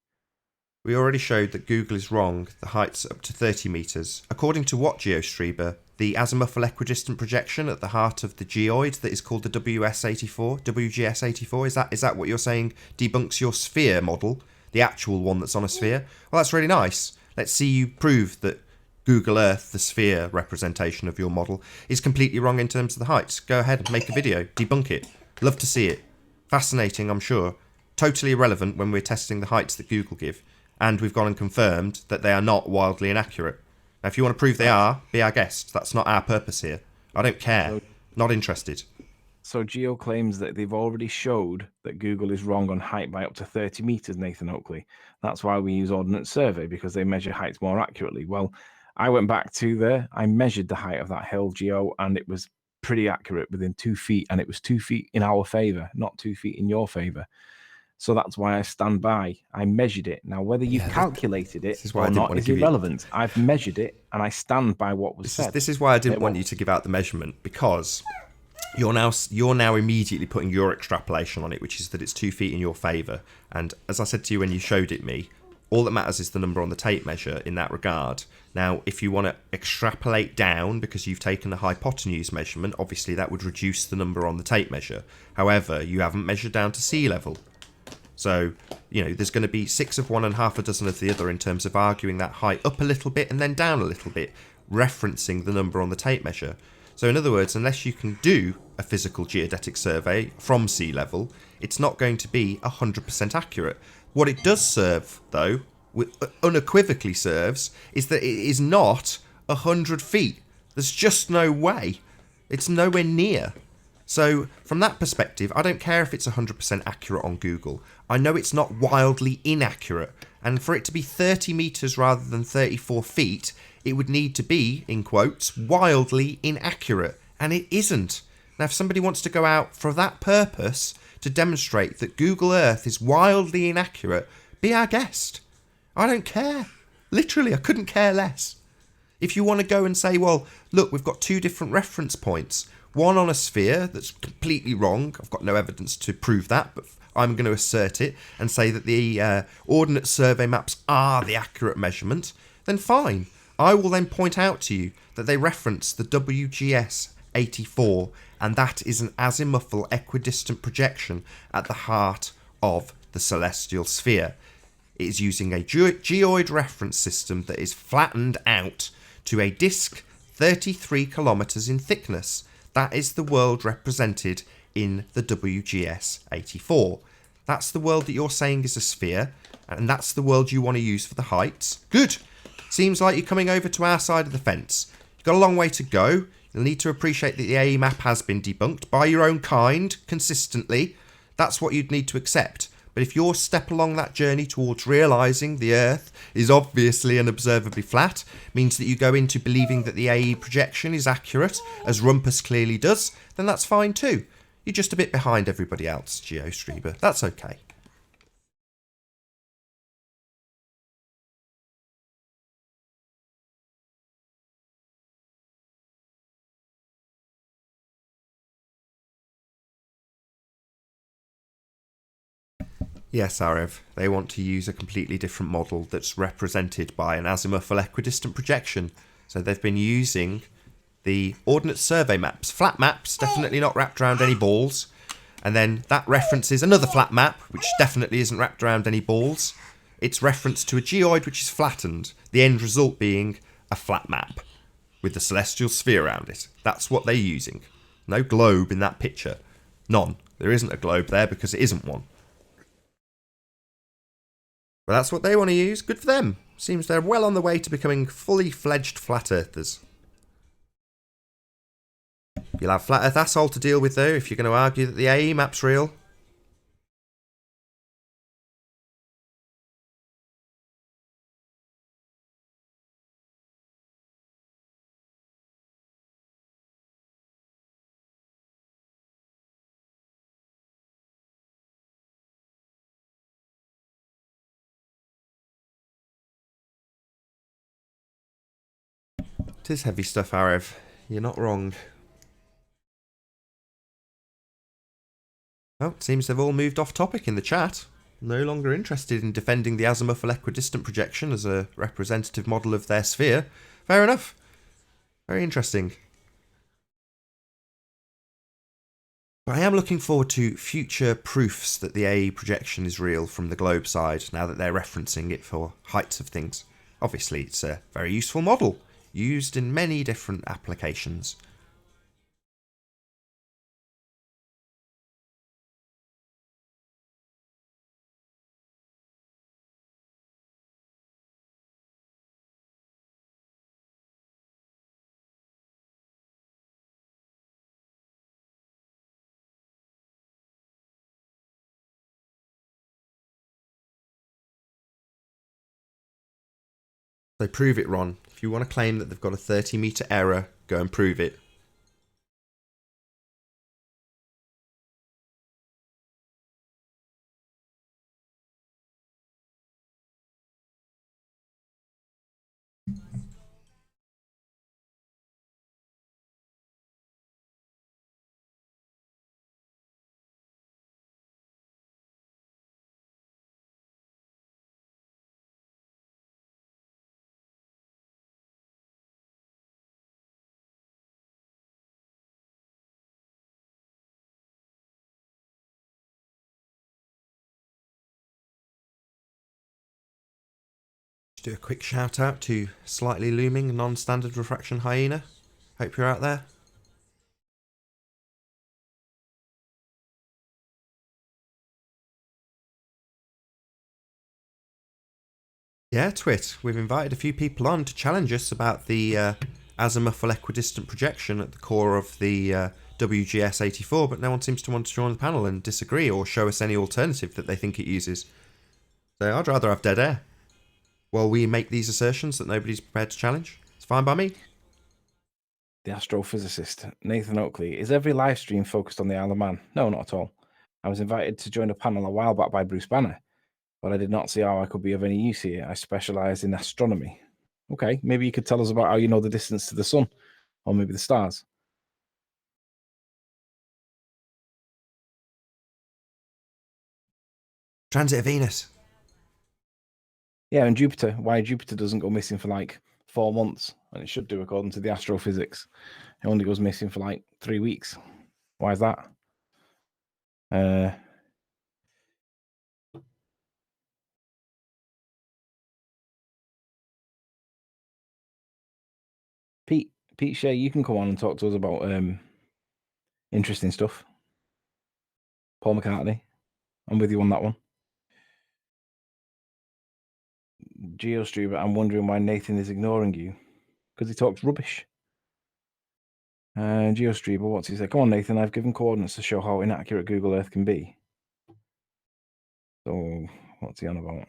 We already showed that Google is wrong. The height's up to 30 metres. According to what GeoStreamer? The azimuthal equidistant projection at the heart of the geoid that is called the WGS84. Is that what you're saying debunks your sphere model? The actual one that's on a sphere? Well, that's really nice. Let's see you prove that Google Earth, the sphere representation of your model, is completely wrong in terms of the heights. Go ahead and make a video. Debunk it. Love to see it. Fascinating, I'm sure. Totally irrelevant when we're testing the heights that Google give. And we've gone and confirmed that they are not wildly inaccurate. Now, if you want to prove they are, be our guest. That's not our purpose here. I don't care. Not interested. So Geo claims that they've already showed that Google is wrong on height by up to 30 meters, Nathan Oakley. That's why we use Ordnance Survey, because they measure heights more accurately. Well, I went back to there. I measured the height of that hill, Geo, and it was pretty accurate, within 2 feet. And it was 2 feet in our favor, not 2 feet in your favor. So that's why I stand by. I measured it. Now, whether you calculated it or not is irrelevant. I've measured it, and I stand by what was said. This is why I didn't want you to give out the measurement, because you're now immediately putting your extrapolation on it, which is that it's 2 feet in your favour. And as I said to you when you showed it me, all that matters is the number on the tape measure in that regard. Now, if you want to extrapolate down because you've taken the hypotenuse measurement, obviously that would reduce the number on the tape measure. However, you haven't measured down to sea level. So, there's going to be 6 of one and half a dozen of the other in terms of arguing that height up a little bit and then down a little bit, referencing the number on the tape measure. So in other words, unless you can do a physical geodetic survey from sea level, it's not going to be 100% accurate. What it does serve, though, unequivocally serves is that it is not 100 feet. There's just no way. It's nowhere near. So from that perspective, I don't care if it's 100% accurate on Google. I know it's not wildly inaccurate. And for it to be 30 metres rather than 34 feet, it would need to be, in quotes, wildly inaccurate. And it isn't. Now, if somebody wants to go out for that purpose to demonstrate that Google Earth is wildly inaccurate, be our guest. I don't care. Literally, I couldn't care less. If you want to go and say, well, look, we've got two different reference points. One on a sphere that's completely wrong. I've got no evidence to prove that, but I'm going to assert it and say that the Ordnance Survey maps are the accurate measurement. Then fine. I will then point out to you that they reference the WGS 84, and that is an azimuthal equidistant projection at the heart of the celestial sphere. It is using a geoid reference system that is flattened out to a disk 33 kilometres in thickness. That is the world represented in the WGS 84. That's the world that you're saying is a sphere, and that's the world you want to use for the heights. Good. Seems like you're coming over to our side of the fence. You've got a long way to go. You'll need to appreciate that the AE map has been debunked by your own kind, consistently. That's what you'd need to accept. But if your step along that journey towards realising the Earth is obviously and observably flat, means that you go into believing that the AE projection is accurate, as Rumpus clearly does, then that's fine too. You're just a bit behind everybody else, GeoStreber. That's okay. Yes, Arev, they want to use a completely different model that's represented by an azimuthal equidistant projection. So they've been using the Ordnance Survey maps. Flat maps, definitely not wrapped around any balls. And then that references another flat map, which definitely isn't wrapped around any balls. It's referenced to a geoid which is flattened, the end result being a flat map with the celestial sphere around it. That's what they're using. No globe in that picture. None. There isn't a globe there because it isn't one. But that's what they want to use. Good for them. Seems they're well on the way to becoming fully fledged flat earthers. You'll have flat earth asshole to deal with though if you're going to argue that the AE map's real. It is heavy stuff, Arev. You're not wrong. Oh, it seems they've all moved off topic in the chat. No longer interested in defending the azimuthal equidistant projection as a representative model of their sphere. Fair enough. Very interesting. But I am looking forward to future proofs that the AE projection is real from the globe side, now that they're referencing it for heights of things. Obviously, it's a very useful model, used in many different applications. So prove it, Ron. If you want to claim that they've got a 30-metre error, go and prove it. Just do a quick shout out to slightly looming non-standard refraction hyena. Hope you're out there. Yeah, Twit. We've invited a few people on to challenge us about the azimuthal equidistant projection at the core of the WGS84, but no one seems to want to join the panel and disagree or show us any alternative that they think it uses. So I'd rather have dead air. While we make these assertions that nobody's prepared to challenge, it's fine by me. The astrophysicist, Nathan Oakley. Is every live stream focused on the Isle of Man? No, not at all. I was invited to join a panel a while back by Bruce Banner, but I did not see how I could be of any use here. I specialise in astronomy. Okay, maybe you could tell us about how you know the distance to the sun, or maybe the stars. Transit of Venus. Yeah, and Jupiter. Why Jupiter doesn't go missing for like 4 months, and it should do according to the astrophysics. It only goes missing for like 3 weeks. Why is that? Pete Shea, you can come on and talk to us about interesting stuff. Paul McCartney, I'm with you on that one. GeoStreamer, I'm wondering why Nathan is ignoring you. Because he talks rubbish. GeoStreamer, what's he say? Come on, Nathan, I've given coordinates to show how inaccurate Google Earth can be. So, what's he on about?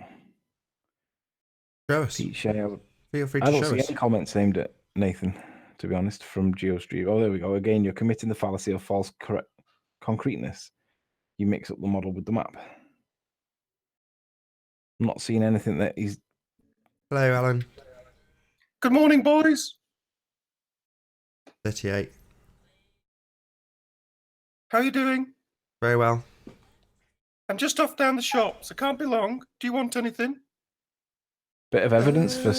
Show us. Pete Shea, Feel free to I don't show see us. any comments aimed at Nathan, to be honest, from GeoStreamer. Oh, there we go. Again, you're committing the fallacy of false concreteness. You mix up the model with the map. I'm not seeing anything that he's... Hello, Alan. Good morning, boys. 38. How are you doing? Very well. I'm just off down the shops. I can't be long. Do you want anything? Bit of evidence for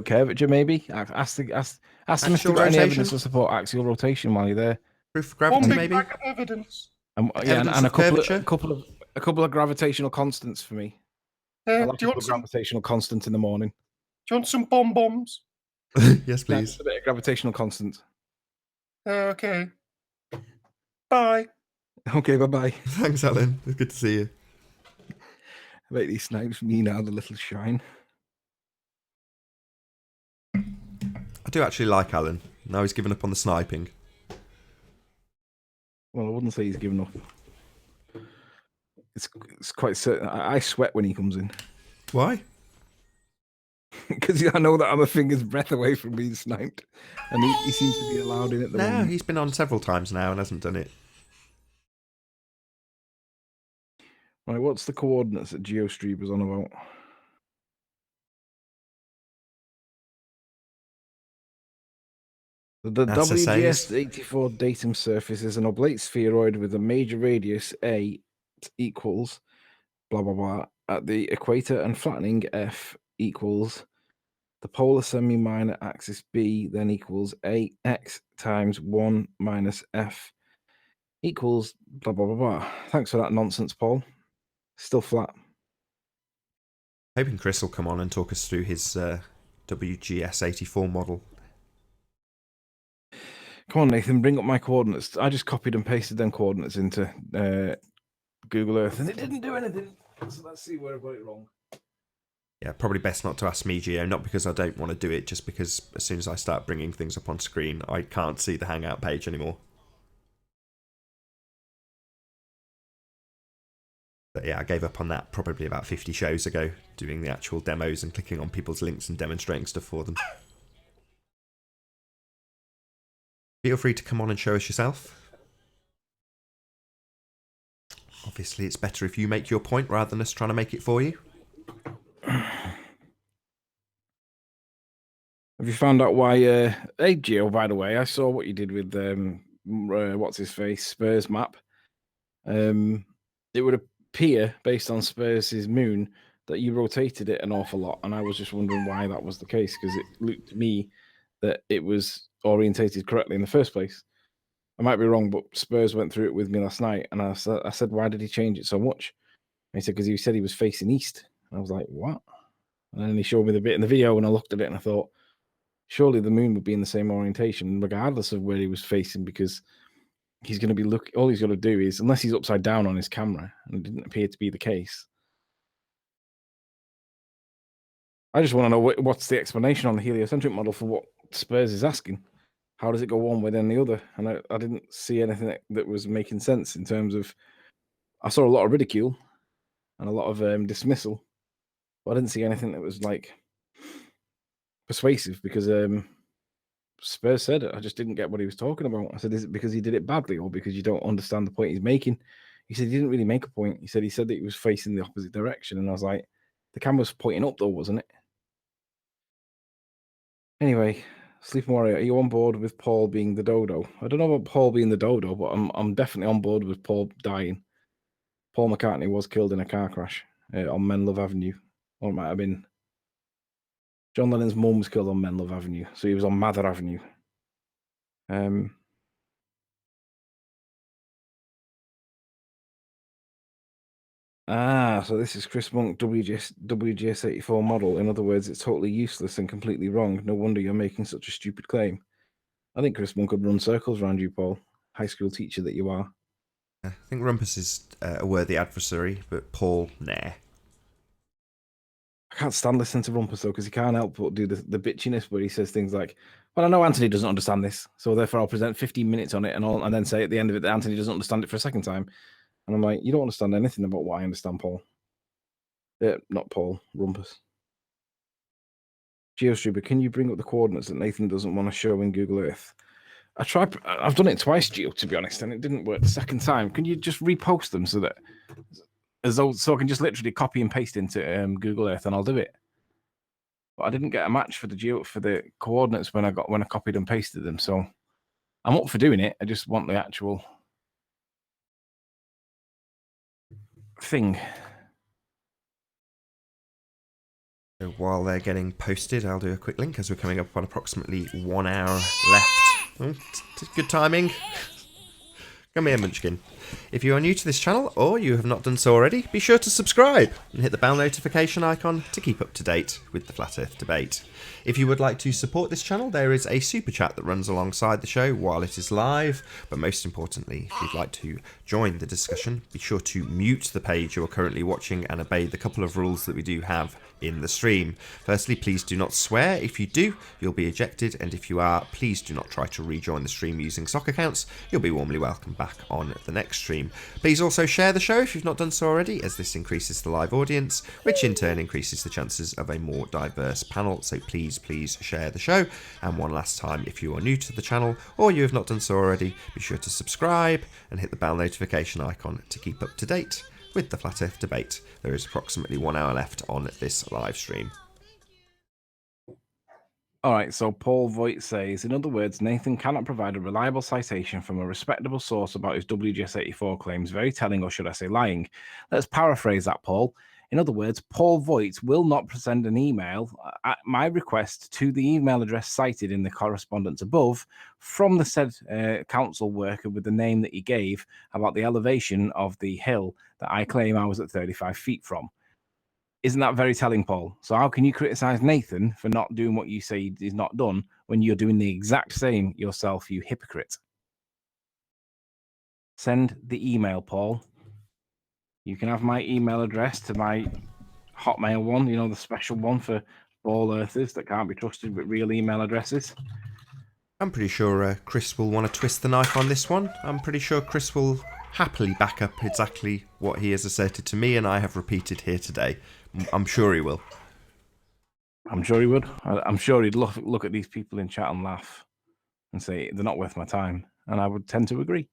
curvature, maybe. Ask them if they've Axial got any rotation? evidence to support axial rotation while you're there. Proof of One gravity, big maybe? bag of evidence. Yeah, and Evidence a of couple curvature? of gravitational constants for me. I Do like you a want some? Do gravitational constant in the morning. you want some bonbons? Yes, No, please. just a bit of gravitational constant. Okay. Bye. Okay, bye. Thanks, Alan. It's good to see you. I bet these snipes me now, the little shine. I do actually like Alan. Now he's given up on the sniping. Well, I wouldn't say he's given up. It's quite certain. I sweat when he comes in. Why? Because I know that I'm a finger's breadth away from being sniped. And he seems to be allowed in at the No, moment. he's been on several times now and hasn't done it. Right, what's the coordinates that GeoStream was on about? The NASA says- WGS84 datum surface is an oblate spheroid with a major radius A equals blah blah blah at the equator and flattening F equals the polar semi-minor axis B then equals AX times 1 minus F equals blah blah blah blah. Thanks for that nonsense, Paul. Still flat. Hoping Chris will come on and talk us through his WGS84 model. Come on, Nathan, bring up my coordinates. I just copied and pasted them coordinates into Google Earth, and it didn't do anything. So let's see where I got it wrong. Yeah, probably best not to ask me, Geo, not because I don't want to do it, just because as soon as I start bringing things up on screen, I can't see the Hangout page anymore. But yeah, I gave up on that probably about 50 shows ago, doing the actual demos and clicking on people's links and demonstrating stuff for them. Feel free to come on and show us yourself. Obviously, it's better if you make your point rather than us trying to make it for you. Have you found out why? Hey, Gio, by the way, I saw what you did with what's his face Spurs map. It would appear, based on Spurs' moon, that you rotated it an awful lot, and I was just wondering why that was the case because it looked to me that it was orientated correctly in the first place. I might be wrong, but Spurs went through it with me last night, and I said, why did he change it so much? And he said, because he said he was facing east. And I was like, what? And then he showed me the bit in the video, and I looked at it, and I thought, surely the moon would be in the same orientation, regardless of where he was facing, because he's going to be all he's got to do is, unless he's upside down on his camera, and it didn't appear to be the case. I just want to know what's the explanation on the heliocentric model for what Spurs is asking. How does it go one way then the other? And I didn't see anything that was making sense in terms of. I saw a lot of ridicule and a lot of dismissal, but I didn't see anything that was like persuasive because Spurs said it. I just didn't get what he was talking about. I said, is it because he did it badly or because you don't understand the point he's making? He said he didn't really make a point. He said that he was facing the opposite direction. And I was like, the camera's pointing up though, wasn't it? Anyway, Sleeping Warrior, are you on board with Paul being the dodo? I don't know about Paul being the dodo, but I'm definitely on board with Paul dying. Paul McCartney was killed in a car crash on Menlove Avenue. Or it might have been John Lennon's mum was killed on Menlove Avenue, so he was on Mather Avenue. So this is Chris Monk WGS84 model. In other words, it's totally useless and completely wrong. No wonder you're making such a stupid claim. I think Chris Monk could run circles around you, Paul. High school teacher that you are. I think Rumpus is a worthy adversary, but Paul, nah. I can't stand listening to Rumpus though, because he can't help but do the bitchiness where he says things like, well, I know Anthony doesn't understand this, so therefore I'll present 15 minutes on it and then say at the end of it that Anthony doesn't understand it for a second time. And I'm like, you don't understand anything about what I understand, Paul. Not Paul, Rumpus. GeoStreamer, can you bring up the coordinates that Nathan doesn't want to show in Google Earth? I've done it twice, Geo, to be honest, and it didn't work the second time. Can you just repost them so I can just literally copy and paste into Google Earth and I'll do it? But I didn't get a match for the coordinates when I copied and pasted them. So I'm up for doing it. I just want the actual thing. So while they're getting posted, I'll do a quick link as we're coming up on approximately 1 hour left. Oh, good timing. Come here, Munchkin. If you are new to this channel, or you have not done so already, be sure to subscribe and hit the bell notification icon to keep up to date with the Flat Earth debate. If you would like to support this channel, there is a super chat that runs alongside the show while it is live, but most importantly, if you'd like to join the discussion, be sure to mute the page you are currently watching and obey the couple of rules that we do have in the stream. Firstly, please do not swear. If you do, you'll be ejected, and if you are, please do not try to rejoin the stream using sock accounts. You'll be warmly welcomed back on the next stream. Please also share the show if you've not done so already, as this increases the live audience, which in turn increases the chances of a more diverse panel. So please share the show. And one last time, if you are new to the channel or you have not done so already, be sure to subscribe and hit the bell notification icon to keep up to date with the Flat Earth debate. There is approximately 1 hour left on this live stream. All right, so Paul Voigt says, in other words, Nathan cannot provide a reliable citation from a respectable source about his WGS84 claims. Very telling, or should I say lying. Let's paraphrase that, Paul. In other words, Paul Voigt will not send an email at my request to the email address cited in the correspondence above from the said council worker with the name that he gave about the elevation of the hill that I claim I was at 35 feet from. Isn't that very telling, Paul? So how can you criticize Nathan for not doing what you say is not done when you're doing the exact same yourself, you hypocrite? Send the email, Paul. You can have my email address to my Hotmail one, you know, the special one for ball earthers that can't be trusted with real email addresses. I'm pretty sure Chris will want to twist the knife on this one. I'm pretty sure Chris will happily back up exactly what he has asserted to me and I have repeated here today. I'm sure he will. I'm sure he would. I'm sure he'd look at these people in chat and laugh and say they're not worth my time. And I would tend to agree.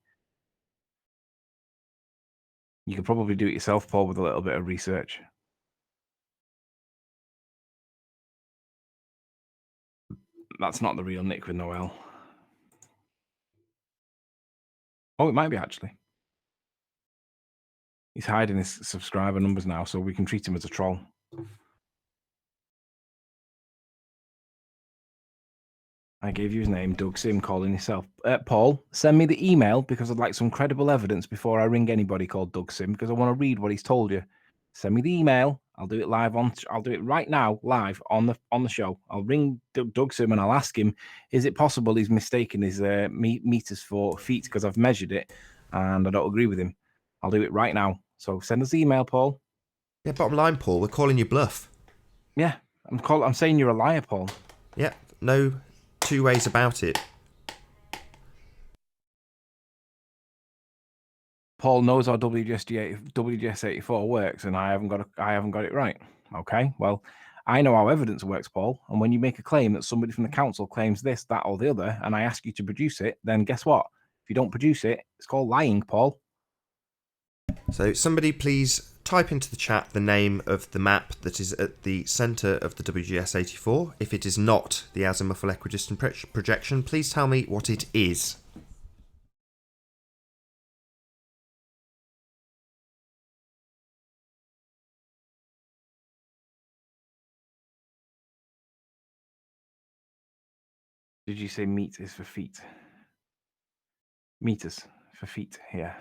You could probably do it yourself, Paul, with a little bit of research. That's not the real Nick with Noel. Oh, it might be, actually. He's hiding his subscriber numbers now, so we can treat him as a troll. I gave you his name, Doug Sim, calling yourself. Paul, send me the email because I'd like some credible evidence before I ring anybody called Doug Sim because I want to read what he's told you. Send me the email. I'll do it live I'll do it right now, live on the show. I'll ring Doug Sim and I'll ask him, is it possible he's mistaken his meters for feet because I've measured it and I don't agree with him. I'll do it right now. So send us the email, Paul. Yeah, bottom line, Paul, we're calling you bluff. Yeah, I'm saying you're a liar, Paul. Yeah, no two ways about it. Paul knows how WGS84 works, and I haven't got it right. Okay, well, I know how evidence works, Paul. And when you make a claim that somebody from the council claims this, that, or the other, and I ask you to produce it, then guess what? If you don't produce it, it's called lying, Paul. So somebody please type into the chat the name of the map that is at the centre of the WGS84. If it is not the azimuthal equidistant projection, please tell me what it is. Did you say meet is for feet? Meters for feet here.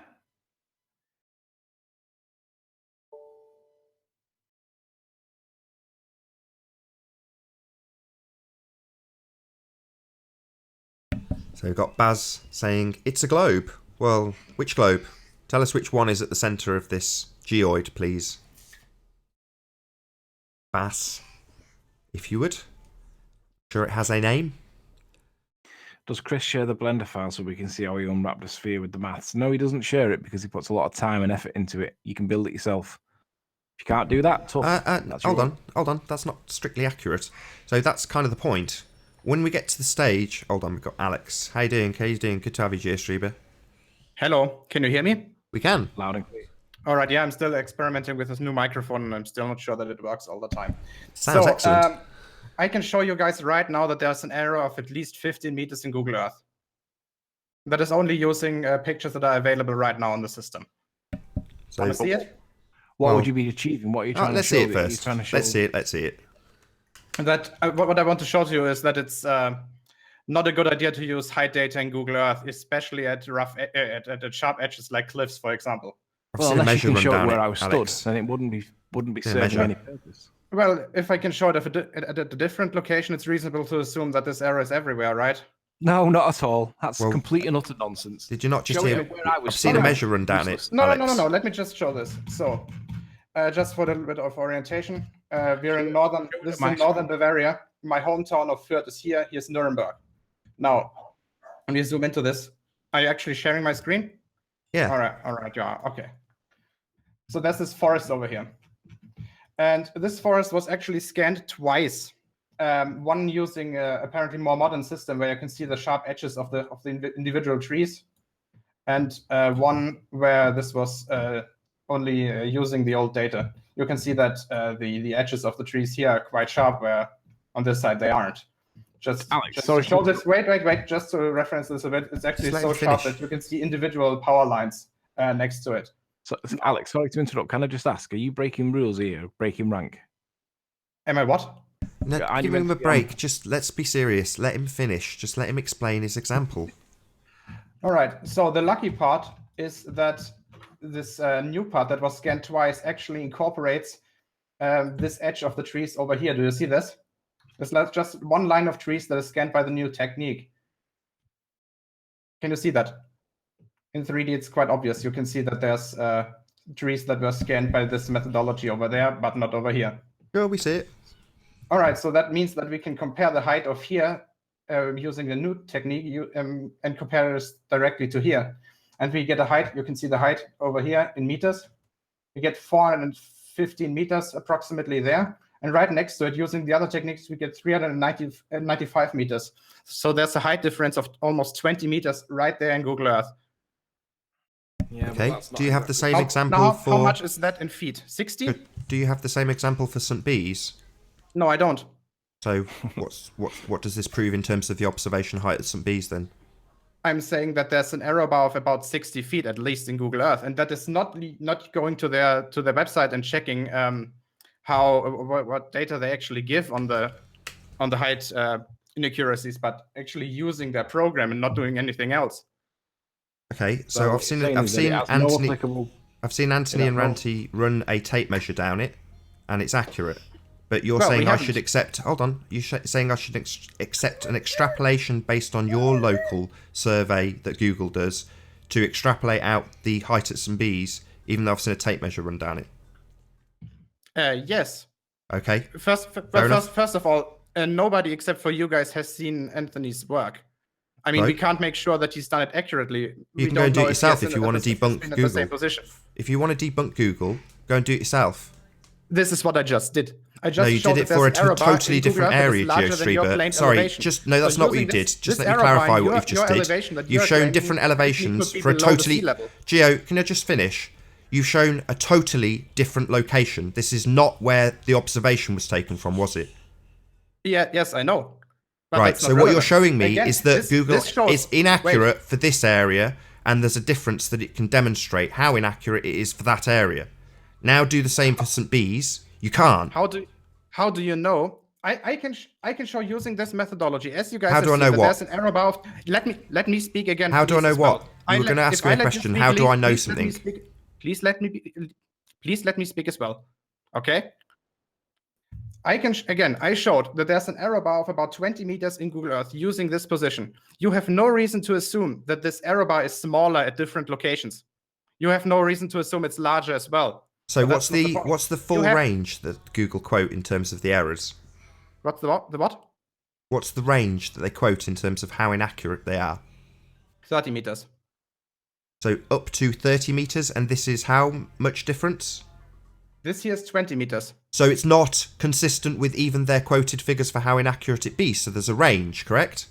So we've got Baz saying, it's a globe. Well, which globe? Tell us which one is at the centre of this geoid, please. Baz, if you would. Sure it has a name? Does Chris share the Blender file so we can see how he unwrapped a sphere with the maths? No, he doesn't share it because he puts a lot of time and effort into it. You can build it yourself. If you can't do that, tough. Hold on. That's not strictly accurate. So that's kind of the point. When we get to the stage... Hold on, we've got Alex. How you doing? Good to have you, Geostriber. Hello, can you hear me? We can. Loud and clear. All right, yeah, I'm still experimenting with this new microphone, and I'm still not sure that it works all the time. Sounds excellent. I can show you guys right now that there's an error of at least 15 meters in Google Earth. That is only using pictures that are available right now on the system. So, want to see it? What would you be achieving? What are you trying to show? Let's see it first. Let's see it. That what I want to show you is that it's not a good idea to use high data in Google Earth, especially at at sharp edges like cliffs, for example. Well, unless you can show where I was stood, then it wouldn't be serving any purpose. Well, if I can show it at a different location, it's reasonable to assume that this error is everywhere, right? No, not at all. That's complete and utter nonsense. Did you not just hear? I've seen a measure run down it. No. Let me just show this. So, just for a little bit of orientation, we're in northern. This is in northern Bavaria. My hometown of Fürth is here. Here's Nuremberg. Now, when you zoom into this, are you actually sharing my screen? Yeah. All right, you are. Okay. So there's this forest over here. And this forest was actually scanned twice. One using apparently more modern system where you can see the sharp edges of the individual trees, and one where this was only using the old data. You can see that the edges of the trees here are quite sharp, where on this side they aren't. Just to show this. Wait. Just to reference this a bit, it's actually so sharp that you can see individual power lines next to it. So, Alex, sorry to interrupt. Can I just ask, are you breaking rules here? Breaking rank? Am I what? No, give him a break. Just let's be serious. Let him finish. Just let him explain his example. All right. So the lucky part is that this new part that was scanned twice actually incorporates this edge of the trees over here. Do you see this? There's just one line of trees that is scanned by the new technique. Can you see that? In 3D, it's quite obvious. You can see that there's trees that were scanned by this methodology over there, but not over here. Sure, we see it. All right, so that means that we can compare the height of here using the new technique and compare this directly to here. And we get a height, you can see the height over here in meters. We get 415 meters approximately there. And right next to it, using the other techniques, we get 395 meters. So there's a height difference of almost 20 meters right there in Google Earth. Yeah, okay. Do you have the same example now, for... How much is that in feet? 60? Do you have the same example for St. Bees? No, I don't. So what does this prove in terms of the observation height at St. Bees then? I'm saying that there's an error bar of about 60 feet at least in Google Earth, and that is not going to their website and checking what data they actually give on the height inaccuracies, but actually using their program and not doing anything else. Okay, so I've seen Anthony and Ranty run a tape measure down it, and it's accurate. But you're saying I should accept... Hold on. You're saying I should accept an extrapolation based on your local survey that Google does to extrapolate out the height at St. Bees, even though I've seen a tape measure run down it? Yes. Okay. First of all, nobody except for you guys has seen Anthony's work. I mean, Right. we can't make sure that he's done it accurately. You can go and do it yourself if you want to debunk in the Google. same position. If you want to debunk Google, go and do it yourself. This is what I just did. I just No, you showed did it that for a there's an error bar totally in Google different Earth that is area, larger than your GeoStreamer. plane Sorry, elevation. no, that's So not what you using did. this Just let me error bar in clarify what your- you've just your did. elevation that You've you're shown claiming different could be elevations below for a the totally... sea level. Geo, can I just finish? You've shown a totally different location. This is not where the observation was taken from, was it? Yeah, yes, I know. But Right, that's so not what you're relevant. showing me Again, is that Google this shows- is inaccurate wait. for this area, and there's a difference that it can demonstrate how inaccurate it is for that area. Now do the same for St. Bees. You can't. How do you know? I can show using this methodology, as you guys How have do I seen, know that what? There's an error bar of, let me speak again. How do I please, know as what? well. You were going to ask me a question. How do I know something? Please let me speak as well. Okay. I showed that there's an error bar of about 20 meters in Google Earth using this position. You have no reason to assume that this error bar is smaller at different locations. You have no reason to assume it's larger as well. So But what's that's not the point. what's the full range that Google quote in terms of the errors? What's the what? The what? What's the range that they quote in terms of how inaccurate they are? 30 meters. So up to 30 meters, and this is how much difference? This here is 20 meters. So it's not consistent with even their quoted figures for how inaccurate it be. So there's a range, correct?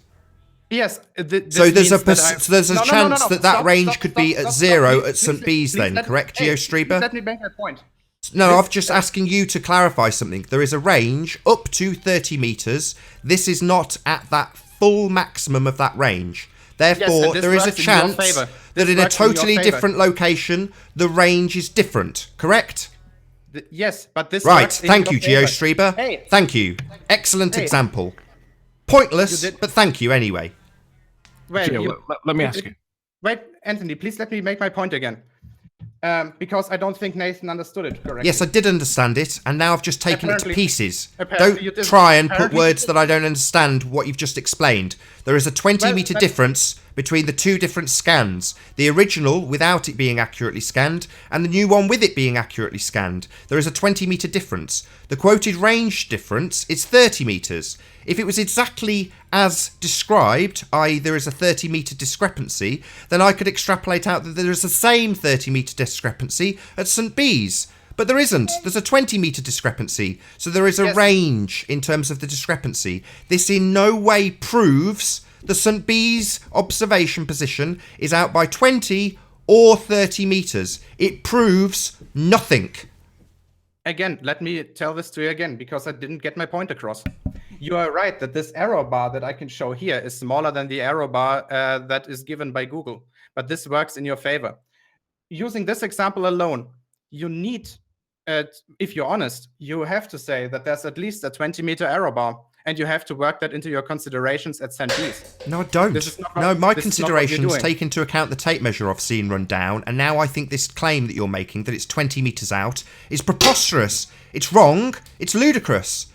Yes. So there's a chance that range could be at 0 at St. Bees then, correct, GeoStreamer? Let me make my point. No, I'm just asking you to clarify something. There is a range up to 30 meters. This is not at that full maximum of that range. Therefore, there is a chance that in a totally different location, the range is different, correct? Yes, but this right. works in Thank you, your favor. GeoStreamer. Hey. Thank you. Excellent Hey. example. Pointless, but thank you anyway. Wait, Gio, let me ask you. Wait, Anthony, please let me make my point again. Because I don't think Nathan understood it correctly. Yes, I did understand it, and now I've just taken it to Apparently- pieces. apparently you Don't didn't. try and put Apparently words you that I don't understand what you've just explained. There is a 20-meter Well, difference between the two different scans. The original without it being accurately scanned, and the new one with it being accurately scanned. There is a 20-meter difference. The quoted range difference is 30 meters. If it was exactly as described, i.e. there is a 30-meter discrepancy, then I could extrapolate out that there is the same 30-meter discrepancy at St. Bees. But there isn't. There's a 20-meter discrepancy. So there is a range in terms of the discrepancy. This in no way proves the St. Bees observation position is out by 20 or 30 meters. It proves nothing. Again, let me tell this to you again, because I didn't get my point across. You are right that this error bar that I can show here is smaller than the error bar that is given by Google. But this works in your favor. Using this example alone, you need, if you're honest, you have to say that there's at least a 20-meter error bar, and you have to work that into your considerations at St. Bees. No, I don't. This is not No, what- my this is not what you're considerations doing. take into account the tape measure I've seen run down, and now I think this claim that you're making, that it's 20 metres out, is preposterous. It's wrong. It's ludicrous.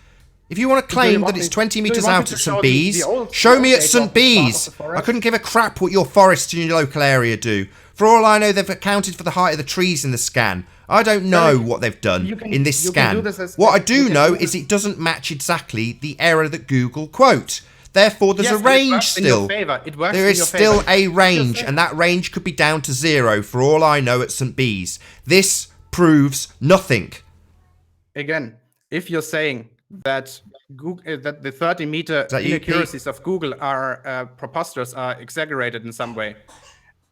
If you want to claim that it's 20 metres out at St. Bees, show me at St. Bees. I couldn't give a crap what your forests in your local area do. For all I know, they've accounted for the height of the trees in the scan. I don't know what they've done in this scan. What I do know is it doesn't match exactly the error that Google quote. Therefore, there's a range still. There is still a range, and that range could be down to 0 for all I know at St. Bees. This proves nothing. Again, if you're saying that Google, that the 30-meter that you, Pete? inaccuracies of Google are preposterous, are exaggerated in some way,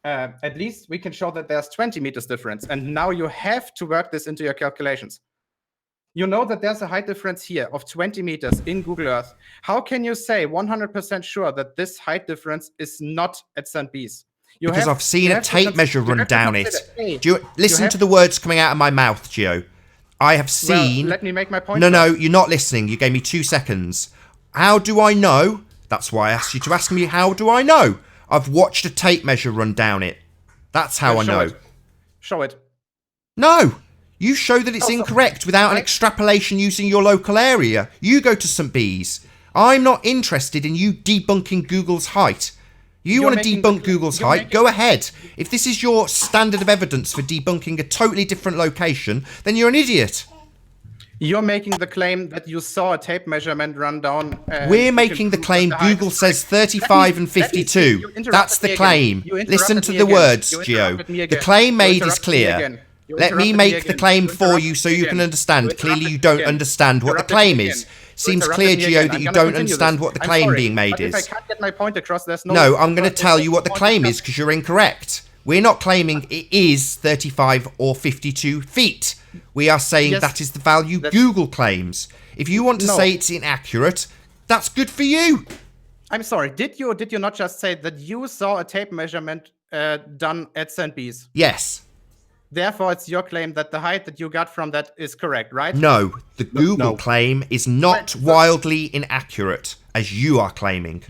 at least we can show that there's 20 meters difference. And now you have to work this into your calculations. You know that there's a height difference here of 20 meters in Google Earth. How can you say 100% sure that this height difference is not at St. Bees? Because I've seen a tape measure run down it. Hey, Do you listen to the words coming out of my mouth, Gio? I have seen... Well, let me make my point. No, you're not listening. You gave me 2 seconds. How do I know? That's why I asked you to ask me, how do I know? I've watched a tape measure run down it. That's how I know. Show it. No! You show that it's incorrect without an extrapolation using your local area. You go to St. Bees. I'm not interested in you debunking Google's height. You want to debunk Google's height? Go ahead. If this is your standard of evidence for debunking a totally different location, then you're an idiot. You're making the claim that you saw a tape measurement run down. We're making the claim Google says 35 and 52. That's the claim. Listen to the words, Gio. The claim made is clear. Let me make the claim for you so you can understand. Clearly you don't understand what the claim is. Seems clear, Gio, that you don't understand what the claim being made is. If I can't get my point across, there's no... No, I'm going to tell you what the claim is because you're incorrect. We're not claiming it is 35 or 52 feet. We are saying that is the value Google claims. If you want to say it's inaccurate, that's good for you. I'm sorry. Did you not just say that you saw a tape measurement done at St. Bees? Yes. Therefore, it's your claim that the height that you got from that is correct, right? No, the Google claim is not wildly inaccurate, as you are claiming.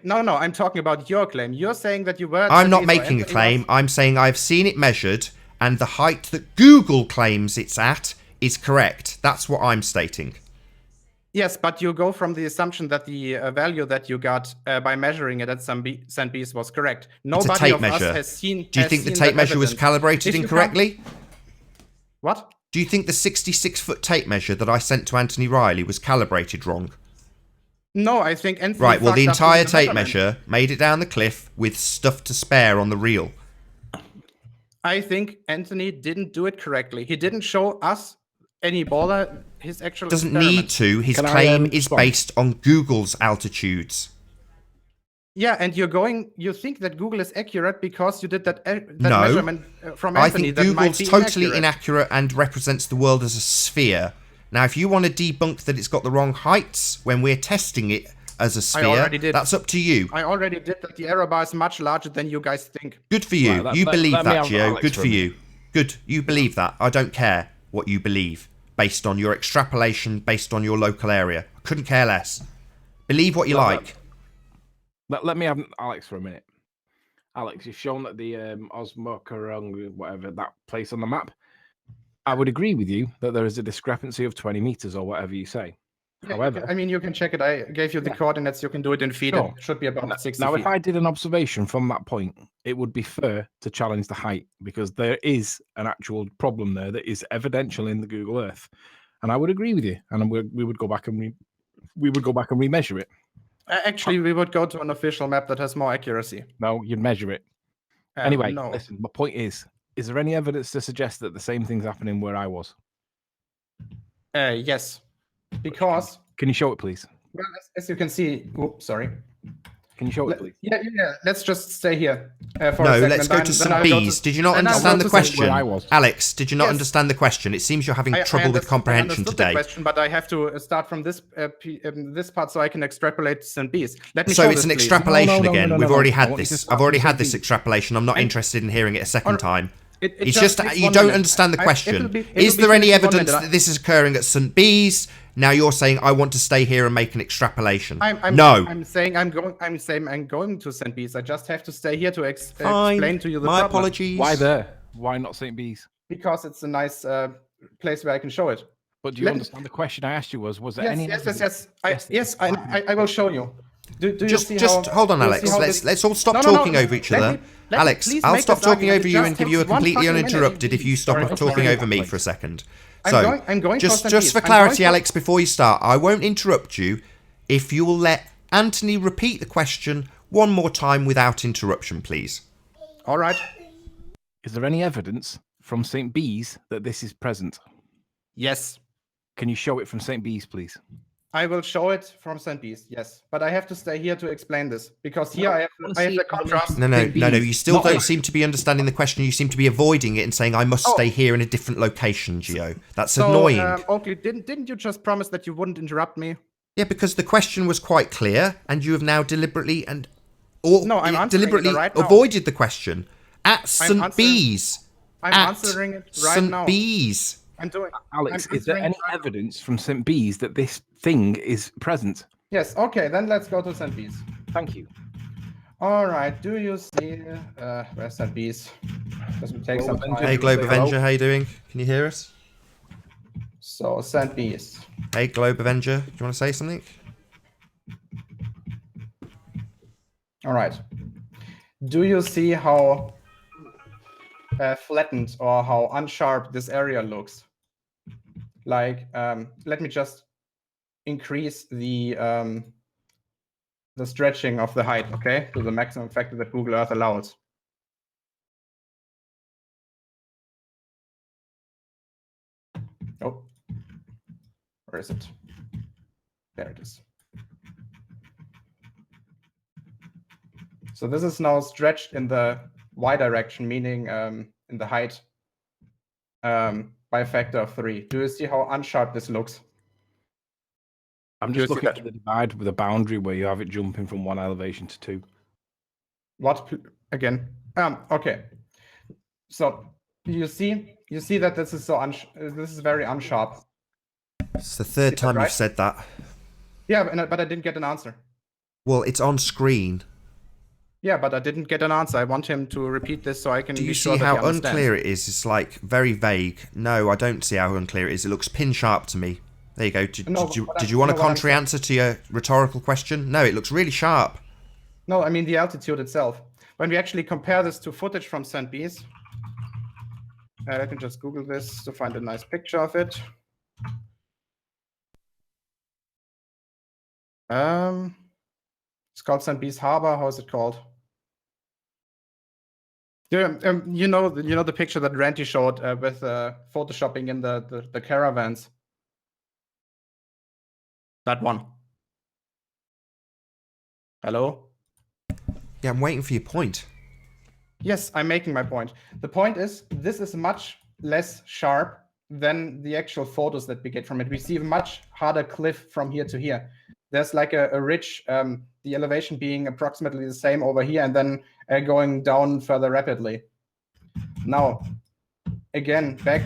No, I'm talking about your claim. You're saying that you were... I'm not making a claim. I'm saying I've seen it measured, and the height that Google claims it's at is correct. That's what I'm stating. Yes, but you go from the assumption that the value that you got by measuring it at St. Bees was correct. Nobody it's a tape of measure. us has seen... Do you think the tape measure was calibrated incorrectly? What? Do you think the 66-foot tape measure that I sent to Anthony Riley was calibrated wrong? No, I think Anthony... Right, well, the entire tape measure made it down the cliff with stuff to spare on the reel. I think Anthony didn't do it correctly. He didn't show us any baller. His actual doesn't need to. His claim is based on Google's altitudes. Yeah, and you think that Google is accurate because you did that measurement from Anthony. I think Google's totally inaccurate and represents the world as a sphere. Now, if you want to debunk that it's got the wrong heights when we're testing it as a sphere, that's up to you. I already did that. The error bar is much larger than you guys think. Good for you. You believe that, Gio. Good for you. Good. You believe that. I don't care what you believe based on your extrapolation, based on your local area. I couldn't care less. Believe what you like. Let me have Alex for a minute. Alex, you've shown that the Osmokarong, whatever, that place on the map, I would agree with you that there is a discrepancy of 20 meters or whatever you say. Yeah, however, I mean, you can check it. I gave you the coordinates. You can do it in feet. Sure. It should be about 60 now, feet. if I did an observation from that point, it would be fair to challenge the height because there is an actual problem there that is evidential in the Google Earth, and I would agree with you. And we would go back and remeasure it. Actually, we would go to an official map that has more accuracy. No, you'd measure it. Anyway, no. Listen, my point is there any evidence to suggest that the same thing's happening where I was? Yes. Because... Can you show it, please? Well, as you can see... Oops, sorry. Can you show it, please? Yeah. Let's just stay here for a No, second. let's go to St. Bees. Did you not understand the question? Alex, did you not understand the question? It seems you're having trouble with comprehension today. The question, but I have to start from this part so I can extrapolate St. Bees. Let me so show it's this, an please. extrapolation again. We've already had this. I've already had this extrapolation. I'm not interested in hearing it a second time. It's just you don't understand the question. Is there any evidence that this is occurring at St. Bees? Now you're saying I want to stay here and make an extrapolation. No. I'm saying I'm going to St. Bees. I just have to stay here to explain to you the problem. My apologies. Why there? Why not St. Bees? Because it's a nice place where I can show it. But do you understand the question I asked you was there any evidence? Yes, I will show you. Do you see just hold on, Alex. Let's all stop talking over each other. Alex, I'll stop talking over you and give you a completely uninterrupted if you stop talking over me for a second. So, I'm going just for clarity, Alex, before you start, I won't interrupt you if you will let Anthony repeat the question one more time without interruption, please. All right. Is there any evidence from St. Bees that this is present? Yes. Can you show it from St. Bees, please? I will show it from St. Bees, yes. But I have to stay here to explain this, because here I have the contrast. No, you still don't seem to be understanding the question. You seem to be avoiding it and saying, I must stay here in a different location, Gio. That's annoying. Oakley, didn't you just promise that you wouldn't interrupt me? Yeah, because the question was quite clear, and you have now deliberately avoided the question. At St. Bees. I'm answering it right now. St. Bees. Alex, is there any evidence from St. Bees that this thing is present? Yes, okay, then let's go to St. Bees. Thank you. All right, do you see where's St. Bees? Doesn't take some time. Hey, Globe Avenger, how you doing? Can you hear us? So, St. Bees. Hey, Globe Avenger, do you want to say something? All right. Do you see how flattened or how unsharp this area looks? like, let me just increase the stretching of the height, okay, to the maximum factor that Google Earth allows. Oh, where is it? There it is. So this is now stretched in the y direction, meaning in the height by a factor of 3. Do you see how unsharp this looks? I'm just looking at the divide with a boundary where you have it jumping from one elevation to 2. What again? Okay. So you see that this is this is very unsharp. It's the third time you've said that. Yeah, but I didn't get an answer. Well, it's on screen. Yeah, but I didn't get an answer. I want him to repeat this so I can. Do you see how unclear it is? It's like very vague. No, I don't see how unclear it is. It looks pin sharp to me. There you go. Did you want a contrary answer to your rhetorical question? No, it looks really sharp. No, I mean the altitude itself. When we actually compare this to footage from St. Bees, I can just Google this to find a nice picture of it. It's called St. Bees Harbor. How is it called? Yeah, you know the picture that Randy showed with photoshopping in the caravans. That one. Hello? Yeah, I'm waiting for your point. Yes, I'm making my point. The point is, this is much less sharp than the actual photos that we get from it. We see a much harder cliff from here to here. There's like a ridge, the elevation being approximately the same over here, and then going down further rapidly. Now, again, back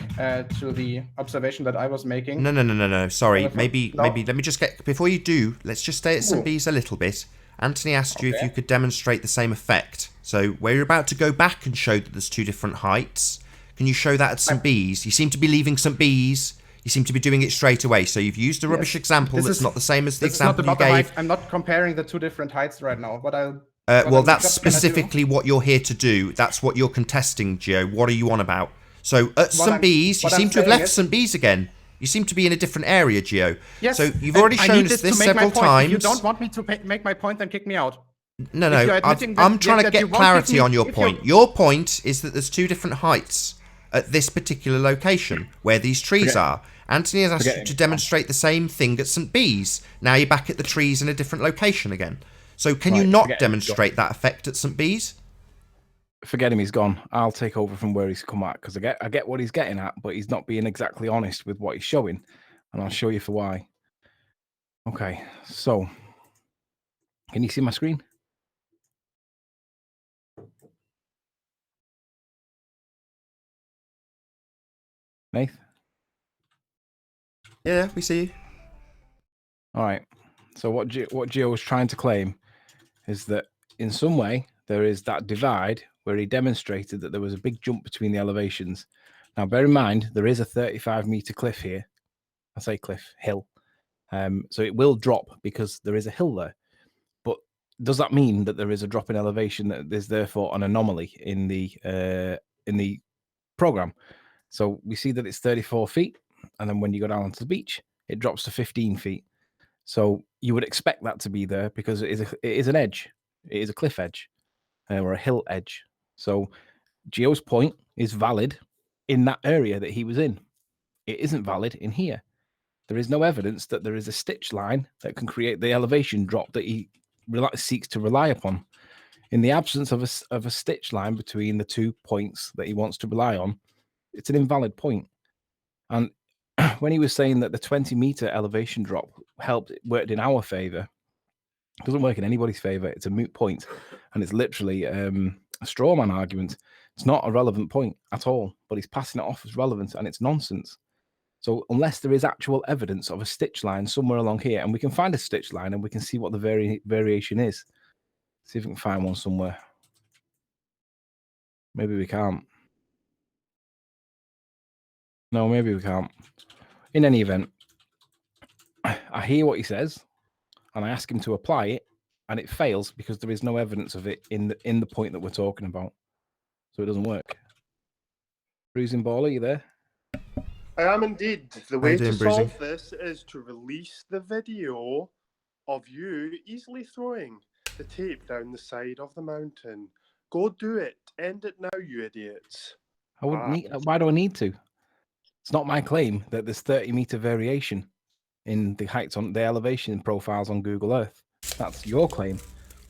to the observation that I was making. No. Sorry, maybe let me just get, before you do, let's just stay at St. Bees a little bit. Anthony asked you if you could demonstrate the same effect. So where you're about to go back and show that there's 2 different heights, can you show that at St. Bees? You seem to be leaving St. Bees. You seem to be doing it straight away. So you've used a rubbish example that's not the same as the example you gave. I'm not comparing the 2 different heights right now. Well, that's specifically what you're here to do. That's what you're contesting, Gio. What are you on about? So at St. Bees, you seem to have left St. Bees again. You seem to be in a different area, Gio. Yes. So you've already shown us this several times. If you don't want me to make my point, then kick me out. No. I'm trying to get clarity on your point. Your point is that there's 2 different heights at this particular location where these trees are. Anthony has asked you to demonstrate the same thing at St. Bees. Now you're back at the trees in a different location again. So can you not demonstrate that effect at St. Bees? Forget him, he's gone. I'll take over from where he's come at, because I get what he's getting at, but he's not being exactly honest with what he's showing, and I'll show you for why. Okay, so can you see my screen? Nath? Yeah, we see you. All right. So what Gio was trying to claim is that in some way there is that divide where he demonstrated that there was a big jump between the elevations. Now, bear in mind, there is a 35-meter cliff here. I say cliff, hill. So it will drop because there is a hill there. But does that mean that there is a drop in elevation, that there's therefore an anomaly in the program? So we see that it's 34 feet, and then when you go down onto the beach, it drops to 15 feet. So you would expect that to be there because it is an edge. It is a cliff edge or a hill edge. So Gio's point is valid in that area that he was in. It isn't valid in here. There is no evidence that there is a stitch line that can create the elevation drop that he seeks to rely upon. In the absence of a stitch line between the 2 points that he wants to rely on, it's an invalid point. And when he was saying that the 20-meter elevation drop worked in our favor, it doesn't work in anybody's favor. It's a moot point, and it's literally a straw man argument. It's not a relevant point at all, but he's passing it off as relevant, and it's nonsense. So unless there is actual evidence of a stitch line somewhere along here, and we can find a stitch line and we can see what the variation is. See if we can find one somewhere. Maybe we can't. No, maybe we can't. In any event, I hear what he says, and I ask him to apply it, and it fails because there is no evidence of it in the point that we're talking about. So it doesn't work. Bruising Ball, are you there? I am indeed. The How way you to doing, solve Breezy? this is to release the video of you easily throwing the tape down the side of the mountain. Go do it. End it now, you idiots. I wouldn't need. Why do I need to? It's not my claim that there's 30-meter variation in the heights on the elevation profiles on Google Earth. That's your claim.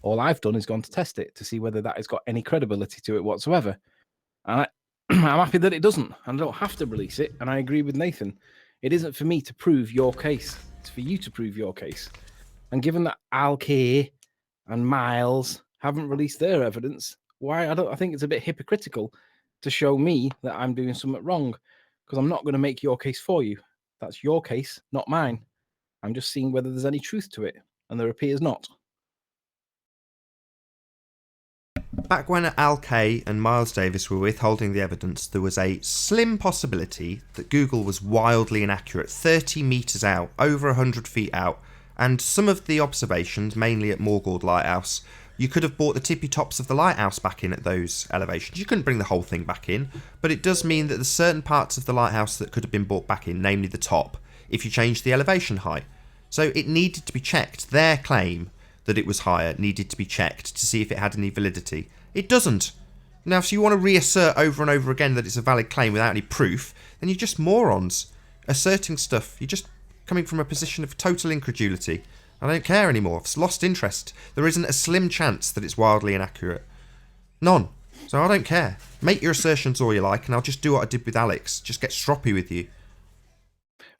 All I've done is gone to test it to see whether that has got any credibility to it whatsoever. And I'm happy that it doesn't. And I don't have to release it. And I agree with Nathan. It isn't for me to prove your case. It's for you to prove your case. And given that Alkay and Miles haven't released their evidence, I think it's a bit hypocritical to show me that I'm doing something wrong, because I'm not going to make your case for you. That's your case, not mine. I'm just seeing whether there's any truth to it, and there appears not. Back when Al Kay and Miles Davis were withholding the evidence, there was a slim possibility that Google was wildly inaccurate, 30 metres out, over 100 feet out, and some of the observations, mainly at Morgord Lighthouse, you could have brought the tippy tops of the lighthouse back in at those elevations. You couldn't bring the whole thing back in, but it does mean that there's certain parts of the lighthouse that could have been brought back in, namely the top, if you changed the elevation height. So it needed to be checked. Their claim that it was higher needed to be checked to see if it had any validity. It doesn't. Now, if you want to reassert over and over again that it's a valid claim without any proof, then you're just morons. Asserting stuff, you're just coming from a position of total incredulity. I don't care anymore. I've lost interest. There isn't a slim chance that it's wildly inaccurate. None. So I don't care. Make your assertions all you like, and I'll just do what I did with Alex. Just get stroppy with you.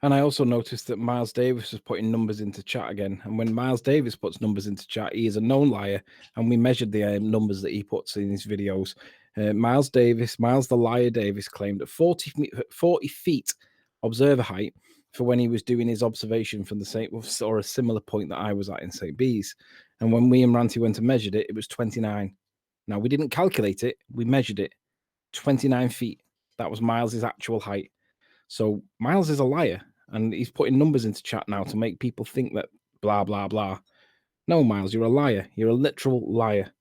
And I also noticed that Miles Davis was putting numbers into chat again. And when Miles Davis puts numbers into chat, he is a known liar. And we measured the numbers that he puts in his videos. Miles the Liar Davis, claimed at 40 feet observer height for when he was doing his observation from the same or a similar point that I was at in St. Bees. And when me and Ranty went and measured it, it was 29. Now, we didn't calculate it. We measured it. 29 feet. That was Miles's actual height. So Miles is a liar, and he's putting numbers into chat now to make people think that blah, blah, blah. No, Miles, you're a liar. You're a literal liar.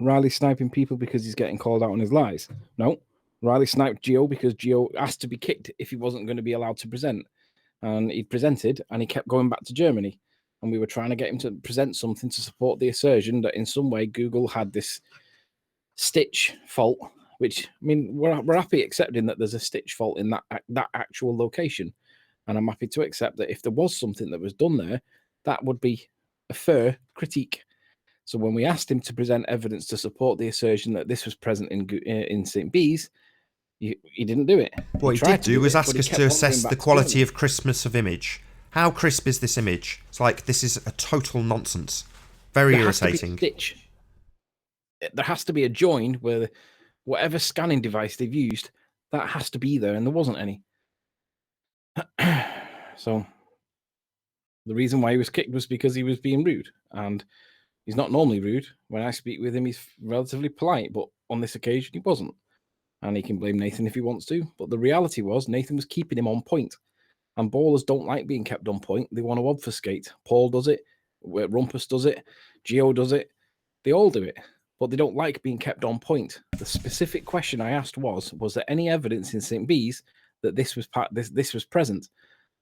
Riley's sniping people because he's getting called out on his lies. No, Riley sniped Gio because Gio asked to be kicked if he wasn't going to be allowed to present. And he presented, and he kept going back to Germany. And we were trying to get him to present something to support the assertion that in some way Google had this stitch fault, which, I mean, we're happy accepting that there's a stitch fault in that actual location. And I'm happy to accept that if there was something that was done there, that would be a fair critique. So when we asked him to present evidence to support the assertion that this was present in St. Bees, he didn't do it. What he did do was ask us to assess the quality of crispness of image. How crisp is this image? It's like, this is a total nonsense. Very irritating. There has to be a join where whatever scanning device they've used, that has to be there, and there wasn't any. So the reason why he was kicked was because he was being rude, and he's not normally rude. When I speak with him, he's relatively polite, but on this occasion, he wasn't. And he can blame Nathan if he wants to, but the reality was Nathan was keeping him on point. And ballers don't like being kept on point. They want to obfuscate. Paul does it. Rumpus does it. Gio does it. They all do it. But they don't like being kept on point. The specific question I asked was there any evidence in St. Bees that this was present?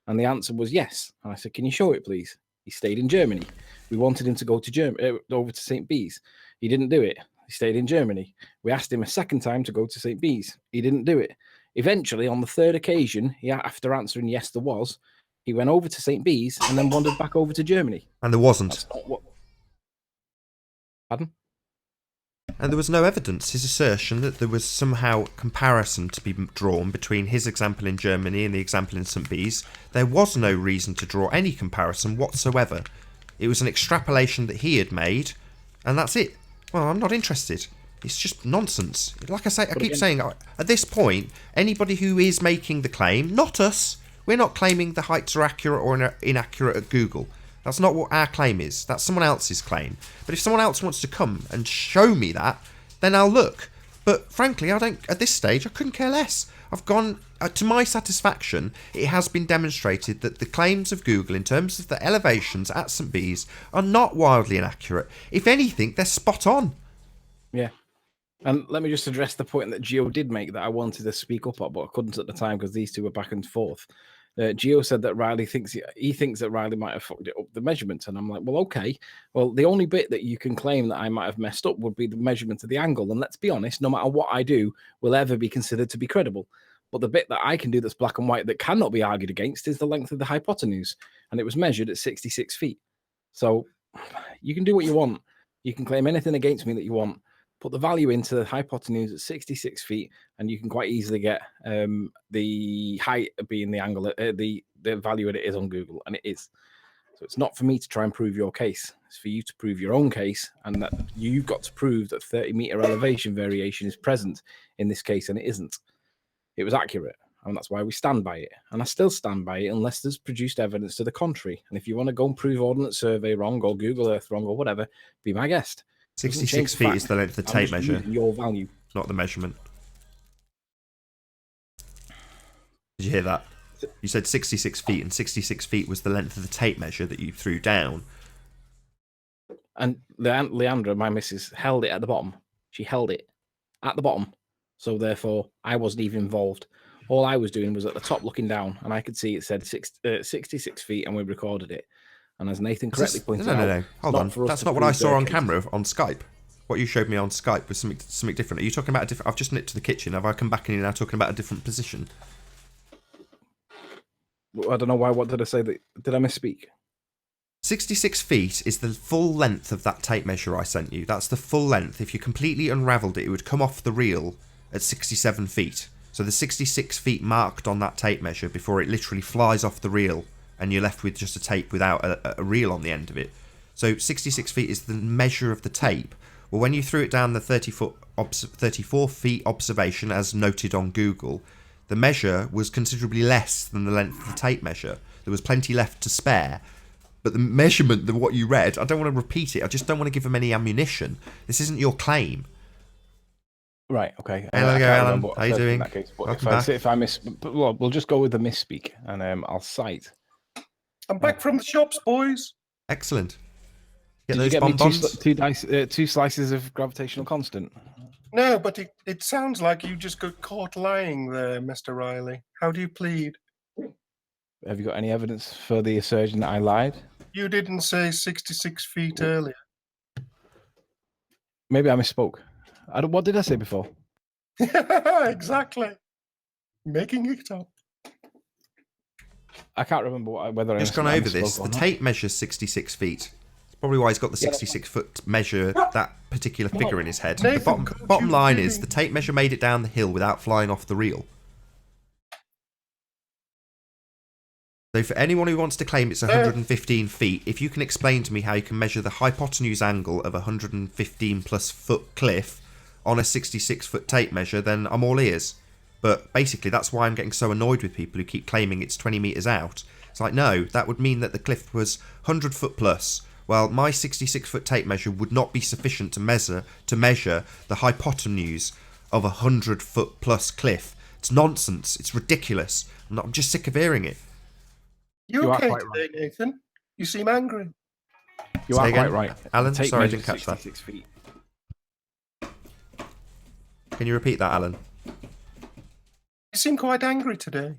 And the answer was yes. And I said, can you show it, please? He stayed in Germany. We wanted him to go to over to St. Bees. He didn't do it. He stayed in Germany. We asked him a second time to go to St. Bees. He didn't do it. Eventually, on the third occasion, after answering yes, there was, he went over to St. Bees and then wandered back over to Germany. And there wasn't. That's not what... Pardon? And there was no evidence, his assertion that there was somehow comparison to be drawn between his example in Germany and the example in St. Bees. There was no reason to draw any comparison whatsoever. It was an extrapolation that he had made, and that's it. Well, I'm not interested. It's just nonsense. Like I say, I keep saying, at this point, anybody who is making the claim, not us, we're not claiming the heights are accurate or inaccurate at Google. That's not what our claim is. That's someone else's claim. But if someone else wants to come and show me that, then I'll look. But frankly, at this stage, I couldn't care less. I've gone, to my satisfaction, it has been demonstrated that the claims of Google in terms of the elevations at St. Bees are not wildly inaccurate. If anything, they're spot on. Yeah. And let me just address the point that Gio did make that I wanted to speak up on, but I couldn't at the time because these two were back and forth. Gio said that Riley thinks he thinks that Riley might have fucked it up the measurements, and I'm like, well, okay. Well, the only bit that you can claim that I might have messed up would be the measurement of the angle. And let's be honest, no matter what I do, will ever be considered to be credible. But the bit that I can do that's black and white that cannot be argued against is the length of the hypotenuse, and it was measured at 66 feet. So you can do what you want. You can claim anything against me that you want. Put the value into the hypotenuse at 66 feet, and you can quite easily get the height being the angle, the value that it is on Google, and it is. So it's not for me to try and prove your case. It's for you to prove your own case, and that you've got to prove that 30-meter elevation variation is present in this case, and it isn't. It was accurate, and that's why we stand by it. And I still stand by it unless there's produced evidence to the contrary. And if you want to go and prove Ordnance Survey wrong or Google Earth wrong or whatever, be my guest. 66 feet is the length of the tape measure, your value, not the measurement. Did you hear that? You said 66 feet, and 66 feet was the length of the tape measure that you threw down. And Leandra, my missus, held it at the bottom. She held it at the bottom. So therefore, I wasn't even involved. All I was doing was at the top looking down, and I could see it said 66 feet, and we recorded it. And as Nathan correctly pointed out... No. Hold on. That's not what I saw on camera on Skype. What you showed me on Skype was something different. Are you talking about a different... I've just nipped to the kitchen. Have I come back and you're now talking about a different position? I don't know why. What did I say? Did I misspeak? 66 feet is the full length of that tape measure I sent you. That's the full length. If you completely unravelled it, it would come off the reel at 67 feet. So the 66 feet marked on that tape measure before it literally flies off the reel and you're left with just a tape without a reel on the end of it. So 66 feet is the measure of the tape. Well, when you threw it down the 34 feet observation, as noted on Google, the measure was considerably less than the length of the tape measure. There was plenty left to spare. But the measurement of what you read, I don't want to repeat it. I just don't want to give them any ammunition. This isn't your claim. Right, okay. Hello, Alan. How you doing? Welcome back. If I well, we'll just go with the misspeak, and I'll cite. I'm back from the shops, boys. Excellent. Did you get me two slices of gravitational constant? No, but it sounds like you just got caught lying there, Mr. Riley. How do you plead? Have you got any evidence for the assertion that I lied? You didn't say 66 feet earlier. Maybe I misspoke. What did I say before? Exactly. Making it up. I can't remember whether I just gone over this. The tape measures 66 feet. That's probably why he's got the 66-foot measure, that particular figure in his head. Nathan, the bottom line is the tape measure made it down the hill without flying off the reel. So for anyone who wants to claim it's 115 feet, if you can explain to me how you can measure the hypotenuse angle of a 115 plus foot cliff on a 66-foot tape measure, then I'm all ears. But basically, that's why I'm getting so annoyed with people who keep claiming it's 20 metres out. It's like, no, that would mean that the cliff was 100 foot plus. Well, my 66-foot tape measure would not be sufficient to measure the hypotenuse of a 100-foot plus cliff. It's nonsense. It's ridiculous. I'm just sick of hearing it. You okay today, Nathan? You seem angry. You are quite right. Alan, sorry, I didn't catch that. Feet. Can you repeat that, Alan? You seem quite angry today.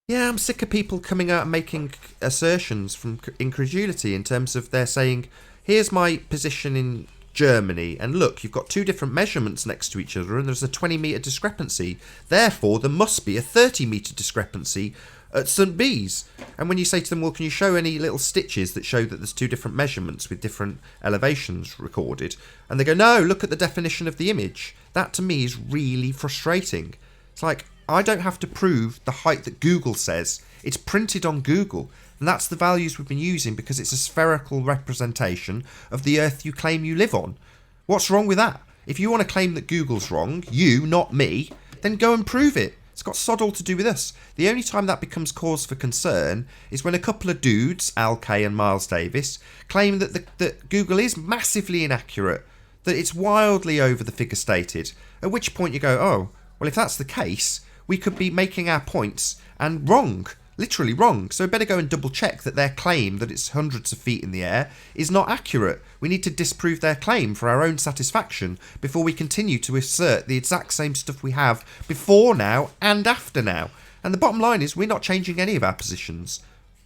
Yeah, I'm sick of people coming out and making assertions from incredulity in terms of they're saying, here's my position in Germany, and look, you've got two different measurements next to each other, and there's a 20-metre discrepancy. Therefore, there must be a 30-metre discrepancy at St. Bees. And when you say to them, well, can you show any little stitches that show that there's two different measurements with different elevations recorded? And they go, no, look at the definition of the image. That to me is really frustrating. It's like, I don't have to prove the height that Google says. It's printed on Google. And that's the values we've been using because it's a spherical representation of the Earth you claim you live on. What's wrong with that? If you want to claim that Google's wrong, you, not me, then go and prove it. It's got sod all to do with us. The only time that becomes cause for concern is when a couple of dudes, Al Kay and Miles Davis, claim that Google is massively inaccurate, that it's wildly over the figure stated, at which point you go, oh, well, if that's the case, we could be making our points and wrong. literally wrong. So we better go and double check that their claim that it's hundreds of feet in the air is not accurate. We need to disprove their claim for our own satisfaction before we continue to assert the exact same stuff we have before now and after now. And the bottom line is we're not changing any of our positions.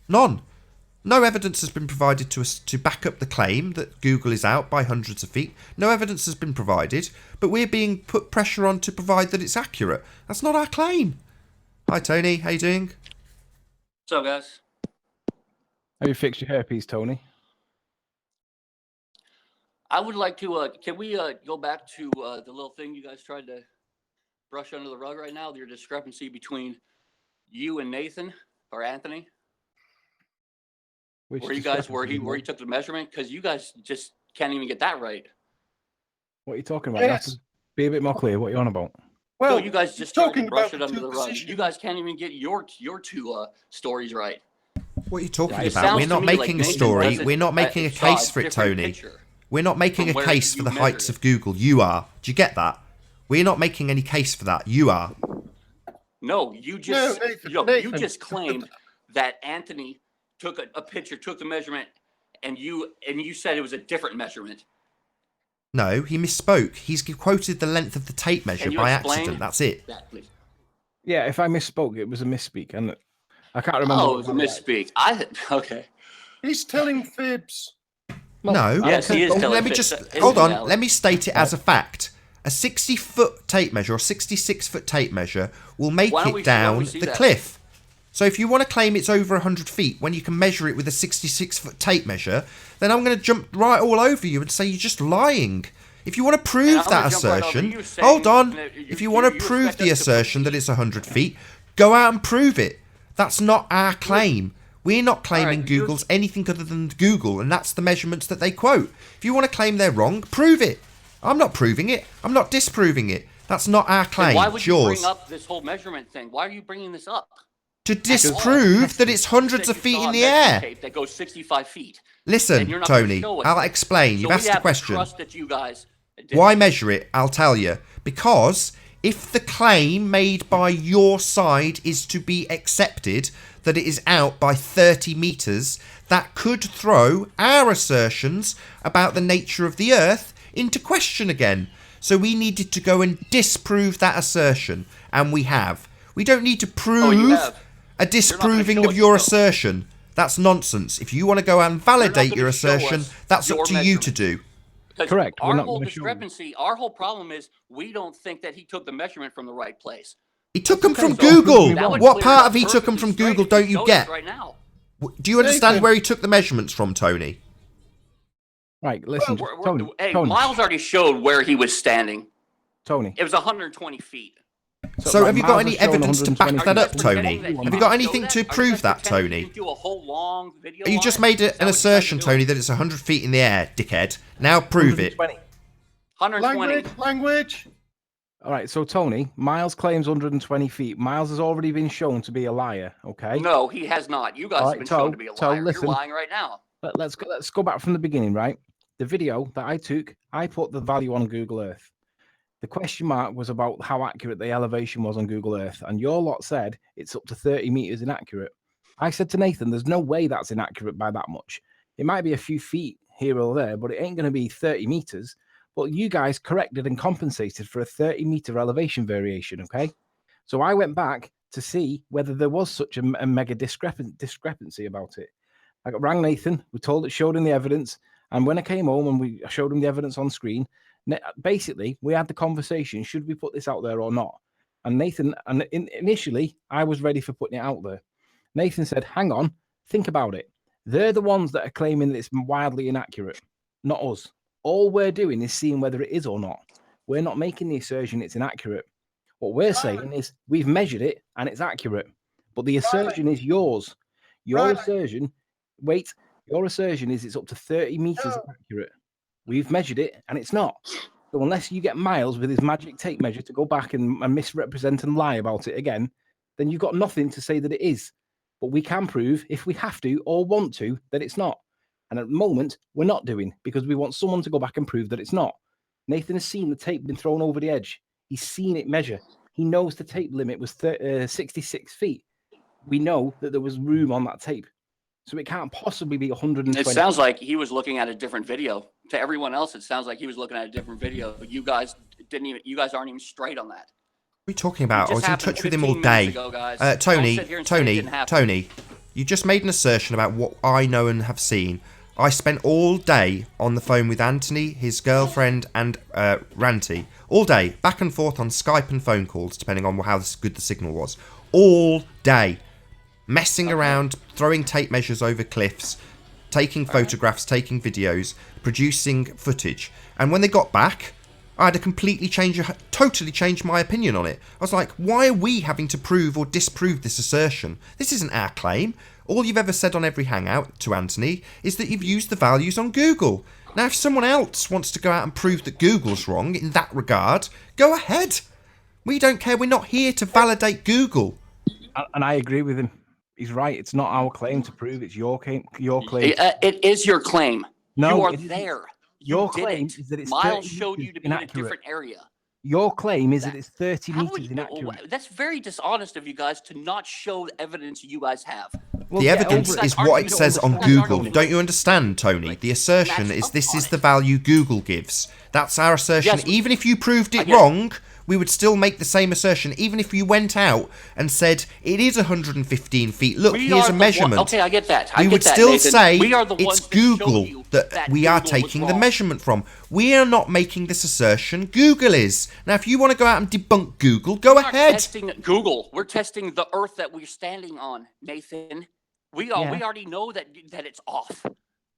None. No evidence has been provided to us to back up the claim that Google is out by hundreds of feet. No evidence has been provided, but we're being put pressure on to provide that it's accurate. That's not our claim. Hi Tony, how you doing? What's up, guys? Have you fixed your hairpiece, Tony? I would like to, can we go back to the little thing you guys tried to brush under the rug right now, your discrepancy between you and Nathan or Anthony? Where you guys, where he took the measurement? Because you guys just can't even get that right. What are you talking about? You have to be a bit more clear. What are you on about? Well, so you guys just talking brush it under the rug. You guys can't even get your two stories right. What are you talking about? We're not making a story. We're not making a case for it, Tony. We're not making a case for the heights of Google. You are. Do you get that? We're not making any case for that. You are. No, you just you just claimed that Anthony took a picture, took the measurement, and you said it was a different measurement. No, he misspoke. He's quoted the length of the tape measure by accident. That's it. That, please? Yeah, if I misspoke, it was a misspeak, and I can't remember. Oh, it was a misspeak. Okay. He's telling fibs. No. Yes, he is telling Let me fibs. just hold on. Let me state it as a fact. A 60-foot tape measure or 66-foot tape measure will make it down the cliff. So if you want to claim it's over 100 feet when you can measure it with a 66-foot tape measure, then I'm going to jump right all over you and say you're just lying. If you want to prove that assertion, hold on. If you want to prove the assertion that it's 100 feet, go out and prove it. That's not our claim. We're not claiming Google's anything other than Google, and that's the measurements that they quote. If you want to claim they're wrong, prove it. I'm not proving it. I'm not disproving it. That's not our claim. Why would it's you yours. bring up this whole measurement thing? Why are you bringing this up? To disprove that it's hundreds of feet in the air. Tape that goes 65 feet. Listen, Tony, I'll explain. You've asked a question. Why measure it? I'll tell you. Because if the claim made by your side is to be accepted, that it is out by 30 meters, that could throw our assertions about the nature of the Earth into question again. So we needed to go and disprove that assertion, and we have. We don't need to prove a disproving of your assertion. That's nonsense. If you want to go and validate your assertion, that's up to you to do. Correct. Our whole discrepancy, our whole problem is we don't think that he took the measurement from the right place. He took them from Google. What part of he took them from Google don't you get? Do you understand where he took the measurements from, Tony? Right, listen. Tony, Miles already showed where he was standing. Tony. It was 1herty feet. So have you got any evidence to back that up, Tony? Have you got anything to prove that, Tony? You just made an assertion, Tony, that it's 100 feet in the air, dickhead. Now prove it. 120. Language. All right, so Tony, Miles claims 120 feet. Miles has already been shown to be a liar, okay? No, he has not. You guys have been shown to be a liar. Listen, you're lying right now. Let's go back from the beginning, right? The video that I took, I put the value on Google Earth. The question mark was about how accurate the elevation was on Google Earth, and your lot said it's up to 30 meters inaccurate. I said to Nathan, there's no way that's inaccurate by that much. It might be a few feet here or there, but it ain't going to be 30 meters. But you guys corrected and compensated for a 30-meter elevation variation, okay? So I went back to see whether there was such a mega discrepancy about it. I rang Nathan, we showed him the evidence, and when I came home and we showed him the evidence on screen, basically, we had the conversation, should we put this out there or not? And Nathan, initially, I was ready for putting it out there. Nathan said, hang on, think about it. They're the ones that are claiming that it's wildly inaccurate, not us. All we're doing is seeing whether it is or not. We're not making the assertion it's inaccurate. What we're saying is we've measured it and it's accurate. But the assertion is yours. Your assertion is it's up to 30 meters accurate. We've measured it and it's not. So unless you get Miles with his magic tape measure to go back and misrepresent and lie about it again, then you've got nothing to say that it is. But we can prove, if we have to or want to, that it's not. And at the moment, we're not doing, because we want someone to go back and prove that it's not. Nathan has seen the tape been thrown over the edge. He's seen it measure. He knows the tape limit was 66 feet. we know that there was room on that tape. So it can't possibly be 120. It sounds like he was looking at a different video. To everyone else, it sounds like he was looking at a different video. You guys aren't even straight on that. What are you talking about? I It was just in touch happened with him all 15 minutes day. ago, guys. Don't Tony, sit here and say it didn't happen. Tony, you just made an assertion about what I know and have seen. I spent all day on the phone with Anthony, his girlfriend, and Ranty. All day, back and forth on Skype and phone calls, depending on how good the signal was. All day. Messing around, throwing tape measures over cliffs, taking photographs, taking videos, producing footage. And when they got back, I had to totally change my opinion on it. I was like, why are we having to prove or disprove this assertion? This isn't our claim. All you've ever said on every hangout to Anthony is that you've used the values on Google. Now, if someone else wants to go out and prove that Google's wrong in that regard, go ahead. We don't care. We're not here to validate Google. And I agree with him. He's right. It's not our claim to prove. It's your claim. It is your claim. No, you are it isn't. there. Your You did claim it. is that it's Miles 30 showed you meters to be in a inaccurate. different area. Your claim is that it's 30 How meters inaccurate. that's very dishonest of you guys to not show the evidence you guys have. Well, The get evidence over it. is Aren't what you it says on understanding? Google. Don't you understand, Tony? The assertion Match is up this on is it. the value Google gives. That's our assertion. Yes. Even if you proved I it get it. wrong, we would still make the same assertion. Even if you went out and said it is 115 feet. Look, We here's are a the measurement. Okay, I get that. We would still Nathan. say we are the it's ones that showed Google you that we are Google was taking the wrong. measurement from. We are not making this assertion. Google is. Now, if you want to go out and debunk Google, go We're not ahead. testing Google. We're testing the Earth that we're standing on, Nathan. We already know that it's off.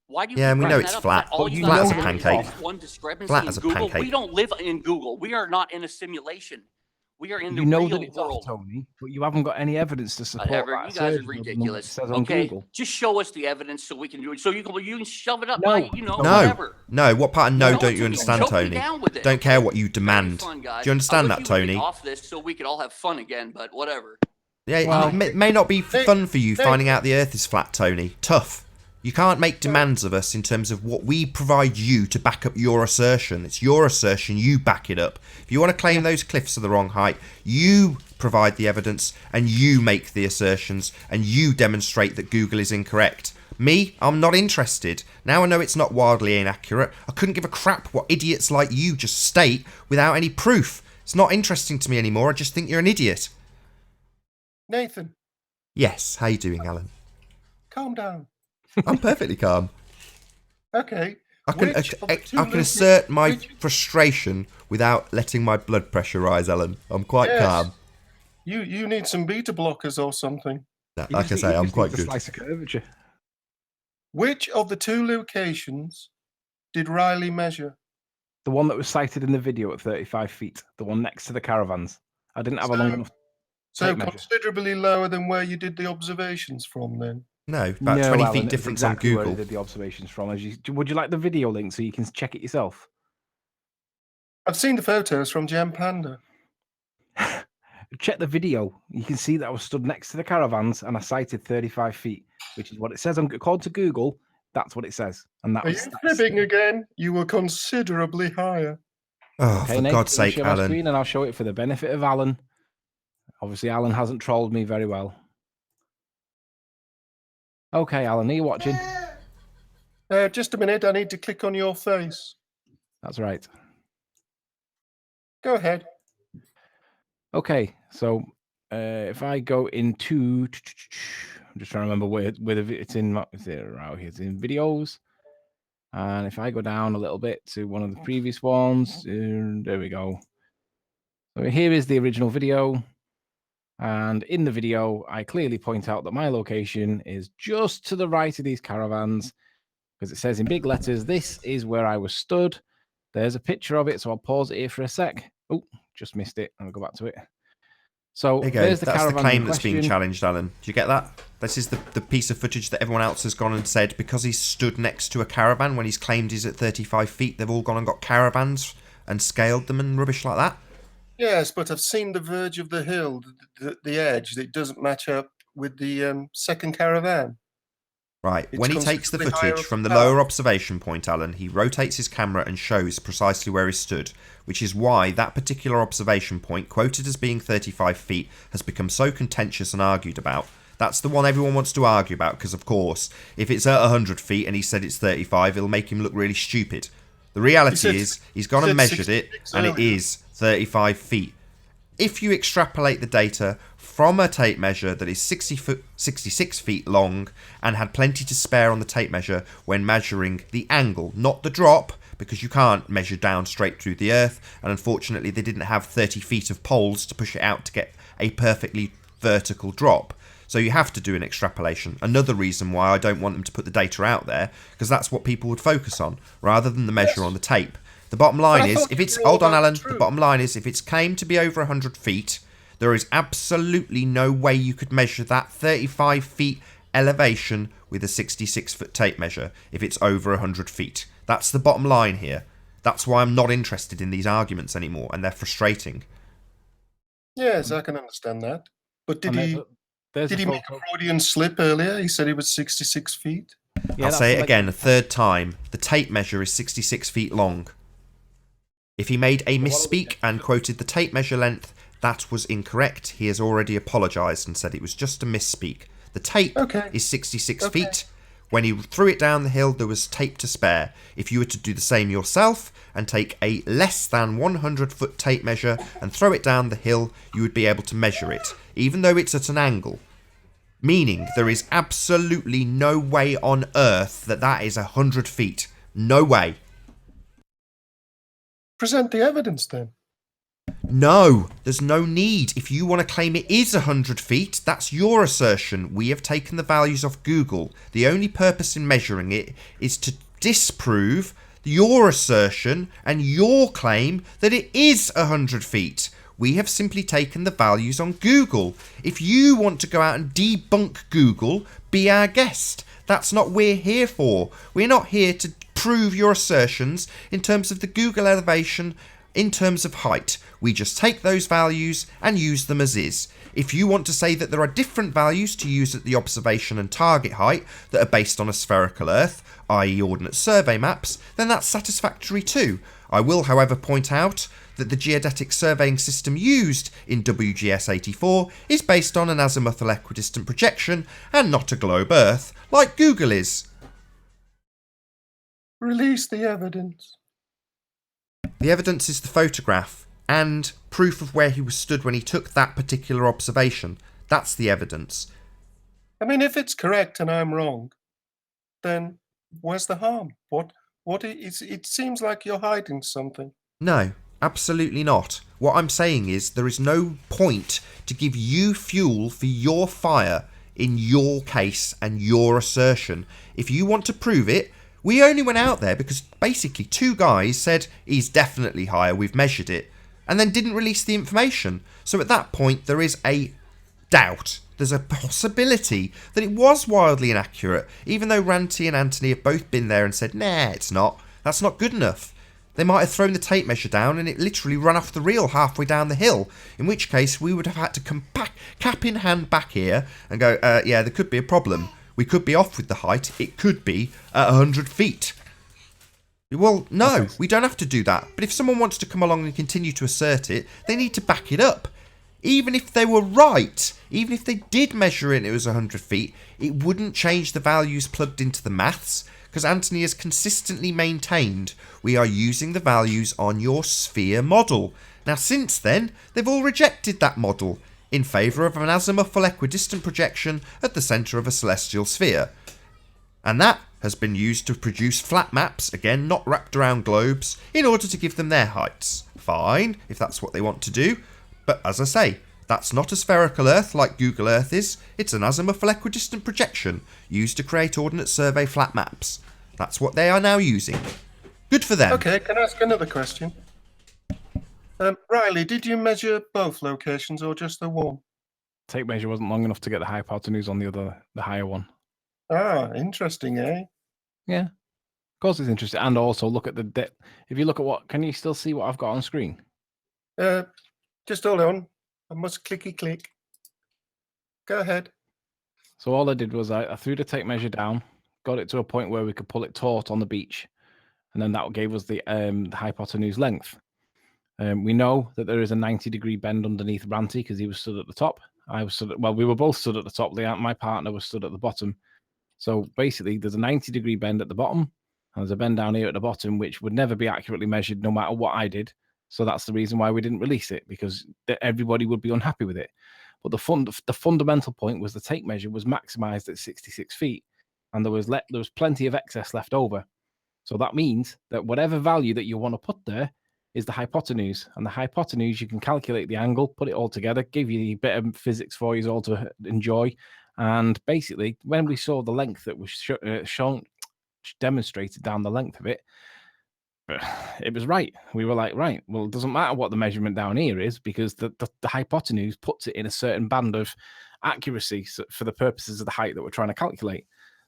Why do you? Yeah, keep we know bringing it's that up? flat. All you Flat guys as a have is pancake. this one discrepancy Flat in as a Google. pancake. We don't live in Google. We are not in a simulation. We are in the You know real that it's world. off, Tony, but you haven't got any evidence to support Whatever. that You guys are assertion other than what it ridiculous. says on Okay, Google. just show us the evidence so we can do it. So you can shove it up No. by No, whatever. no. What part of no Show it don't to you me. understand, Choke me Tony? down with it, Don't care okay? what you Very demand. fun, guys. Do you understand I that, wish you would get Tony? off this so we could all have fun again, but whatever. Yeah, Well- it may not be fun for you Hey. finding out the Earth is flat, Tony. Tough. You can't make demands of us in terms of what we provide you to back up your assertion. It's your assertion, you back it up. If you want to claim those cliffs are the wrong height, you provide the evidence and you make the assertions and you demonstrate that Google is incorrect. Me, I'm not interested. Now I know it's not wildly inaccurate. I couldn't give a crap what idiots like you just state without any proof. It's not interesting to me anymore. I just think you're an idiot. Nathan, Yes, how you doing, Alan? calm down. I'm perfectly calm. Okay. I can Which of the two I can loca- assert my which- frustration without letting my blood pressure rise, Alan. I'm quite Yes. calm. You need some beta blockers or something. No, You like I just- say, you I'm just quite need to good. slice a curvature. Which of the two locations did Riley measure? The one that was cited in the video at 35 feet, the one next to the caravans. I didn't have a long So- enough. So Tape measure. considerably lower than where you did the observations from then. No, about No, 20 Alan, feet it was difference exactly on where I Google. did the observations from. Would you like the video link so you can check it yourself? I've seen the photos from Gem Panda. Check the video. You can see that I was stood next to the caravans and I cited 35 feet, which is what it says. According to Google, that's what it says. And that Are you was fibbing again? You were considerably higher. Oh, Okay, for Nate, God's let me sake, share my Alan. screen and I'll show it for the benefit of Alan. Obviously, Alan hasn't trolled me very well. Okay, Alan, are you watching? Just a minute, I need to click on your face. That's right. Go ahead. Okay, so if I go into, I'm just trying to remember where it's in. Is it right here? It's in videos. And if I go down a little bit to one of the previous ones, there we go. So here is the original video. And in the video, I clearly point out that my location is just to the right of these caravans because it says in big letters, this is where I was stood. There's a picture of it, so I'll pause it here for a sec. Oh, just missed it. I'll go back to it. So There you go. there's the That's the caravan in claim that's being question. challenged, Alan. Do you get that? This is the piece of footage that everyone else has gone and said because he's stood next to a caravan when he's claimed he's at 35 feet, they've all gone and got caravans and scaled them and rubbish like that. Yes, but I've seen the verge of the hill, the edge. It doesn't match up with the second caravan. Right. It's When he takes the considerably higher footage up from the the tower. lower observation point, Alan, he rotates his camera and shows precisely where he stood, which is why that particular observation point, quoted as being 35 feet, has become so contentious and argued about. That's the one everyone wants to argue about because, of course, if it's at 100 feet and he said it's 35, it'll make him look really stupid. The reality is he's gone and measured it, and it is 35 feet. If you extrapolate the data from a tape measure that is 66 feet long and had plenty to spare on the tape measure when measuring the angle, not the drop, because you can't measure down straight through the earth, and unfortunately they didn't have 30 feet of poles to push it out to get a perfectly vertical drop. So you have to do an extrapolation. Another reason why I don't want them to put the data out there, because that's what people would focus on, rather than the measure on the tape. The bottom line is, if it's, hold on Alan, the bottom line is, if it's claimed to be over 100 feet, there is absolutely no way you could measure that 35 feet elevation with a 66-foot tape measure if it's over 100 feet. That's the bottom line here. That's why I'm not interested in these arguments anymore, and they're frustrating. Yes, I can understand that. But did he make a Freudian slip earlier? He said he was 66 feet. Yeah, I'll say it again, a third time. The tape measure is 66 feet long. If he made a misspeak and quoted the tape measure length, that was incorrect. He has already apologised and said it was just a misspeak. The tape is 66 feet. When he threw it down the hill, there was tape to spare. If you were to do the same yourself and take a less than 100-foot tape measure and throw it down the hill, you would be able to measure it, even though it's at an angle. Meaning there is absolutely no way on earth that that is 100 feet. No way. Present the evidence then. No, there's no need. If you want to claim it is 100 feet, that's your assertion. We have taken the values off Google. The only purpose in measuring it is to disprove your assertion and your claim that it is 100 feet. We have simply taken the values on Google. If you want to go out and debunk Google, be our guest. That's not what we're here for. We're not here to prove your assertions in terms of the Google elevation, in terms of height. We just take those values and use them as is. If you want to say that there are different values to use at the observation and target height that are based on a spherical Earth, i.e. Ordnance Survey maps, then that's satisfactory too. I will, however, point out that the geodetic surveying system used in WGS-84 is based on an azimuthal equidistant projection and not a globe Earth, like Google is. Release the evidence. The evidence is the photograph and proof of where he was stood when he took that particular observation. That's the evidence. I mean, if it's correct and I'm wrong, then where's the harm? It seems like you're hiding something. No, absolutely not. What I'm saying is there is no point to give you fuel for your fire in your case and your assertion. If you want to prove it, we only went out there because basically two guys said he's definitely higher, we've measured it, and then didn't release the information. So at that point there is a doubt. There's a possibility that it was wildly inaccurate, even though Ranty and Anthony have both been there and said, nah, it's not. That's not good enough. They might have thrown the tape measure down and it literally run off the reel halfway down the hill, in which case we would have had to come back, cap in hand back here and go, yeah, there could be a problem. We could be off with the height. It could be at 100 feet. Well, no, we don't have to do that. But if someone wants to come along and continue to assert it, they need to back it up. Even if they were right, even if they did measure it and it was 100 feet, it wouldn't change the values plugged into the maths, because Anthony has consistently maintained we are using the values on your sphere model. Now, since then, they've all rejected that model in favour of an azimuthal equidistant projection at the centre of a celestial sphere. And that has been used to produce flat maps, again not wrapped around globes, in order to give them their heights. Fine, if that's what they want to do, but as I say, that's not a spherical Earth like Google Earth is, it's an azimuthal equidistant projection used to create Ordnance Survey flat maps. That's what they are now using. Good for them. Okay, can I ask another question? Riley, did you measure both locations or just the one? Tape measure wasn't long enough to get the hypotenuse on the higher one. Ah, interesting, eh? Yeah. Of course it's interesting. And also look at the depth. If you look at what, can you still see what I've got on screen? Just hold on. I must clicky click. Go ahead. So all I did was I threw the tape measure down, got it to a point where we could pull it taut on the beach. And then that gave us the hypotenuse length. We know that there is a 90-degree bend underneath Ranty because he was stood at the top, I was we were both stood at the top. My partner was stood at the bottom. So basically, there's a 90-degree bend at the bottom, and there's a bend down here at the bottom, which would never be accurately measured no matter what I did. So that's the reason why we didn't release it, because everybody would be unhappy with it. But the fundamental point was the tape measure was maximized at 66 feet, and there was plenty of excess left over. So that means that whatever value that you want to put there is the hypotenuse. And the hypotenuse, you can calculate the angle, put it all together, give you a bit of physics for you all to enjoy. And basically, when we saw the length that was shown, demonstrated down the length of it, it was right. We were like, right, well, it doesn't matter what the measurement down here is, because the hypotenuse puts it in a certain band of accuracy for the purposes of the height that we're trying to calculate.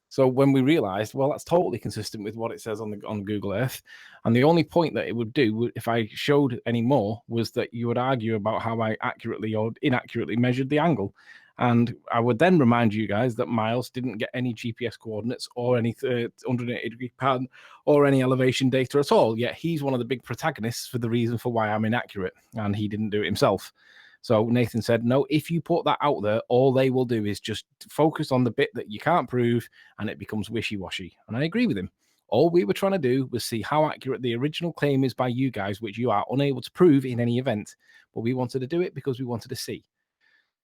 So when we realized, well, that's totally consistent with what it says on Google Earth. And the only point that it would do if I showed any more was that you would argue about how I accurately or inaccurately measured the angle. And I would then remind you guys that Miles didn't get any GPS coordinates or any 180-degree pattern or any elevation data at all. Yet he's one of the big protagonists for the reason for why I'm inaccurate, and he didn't do it himself. So Nathan said, no, if you put that out there, all they will do is just focus on the bit that you can't prove, and it becomes wishy-washy. And I agree with him. All we were trying to do was see how accurate the original claim is by you guys, which you are unable to prove in any event. But we wanted to do it because we wanted to see.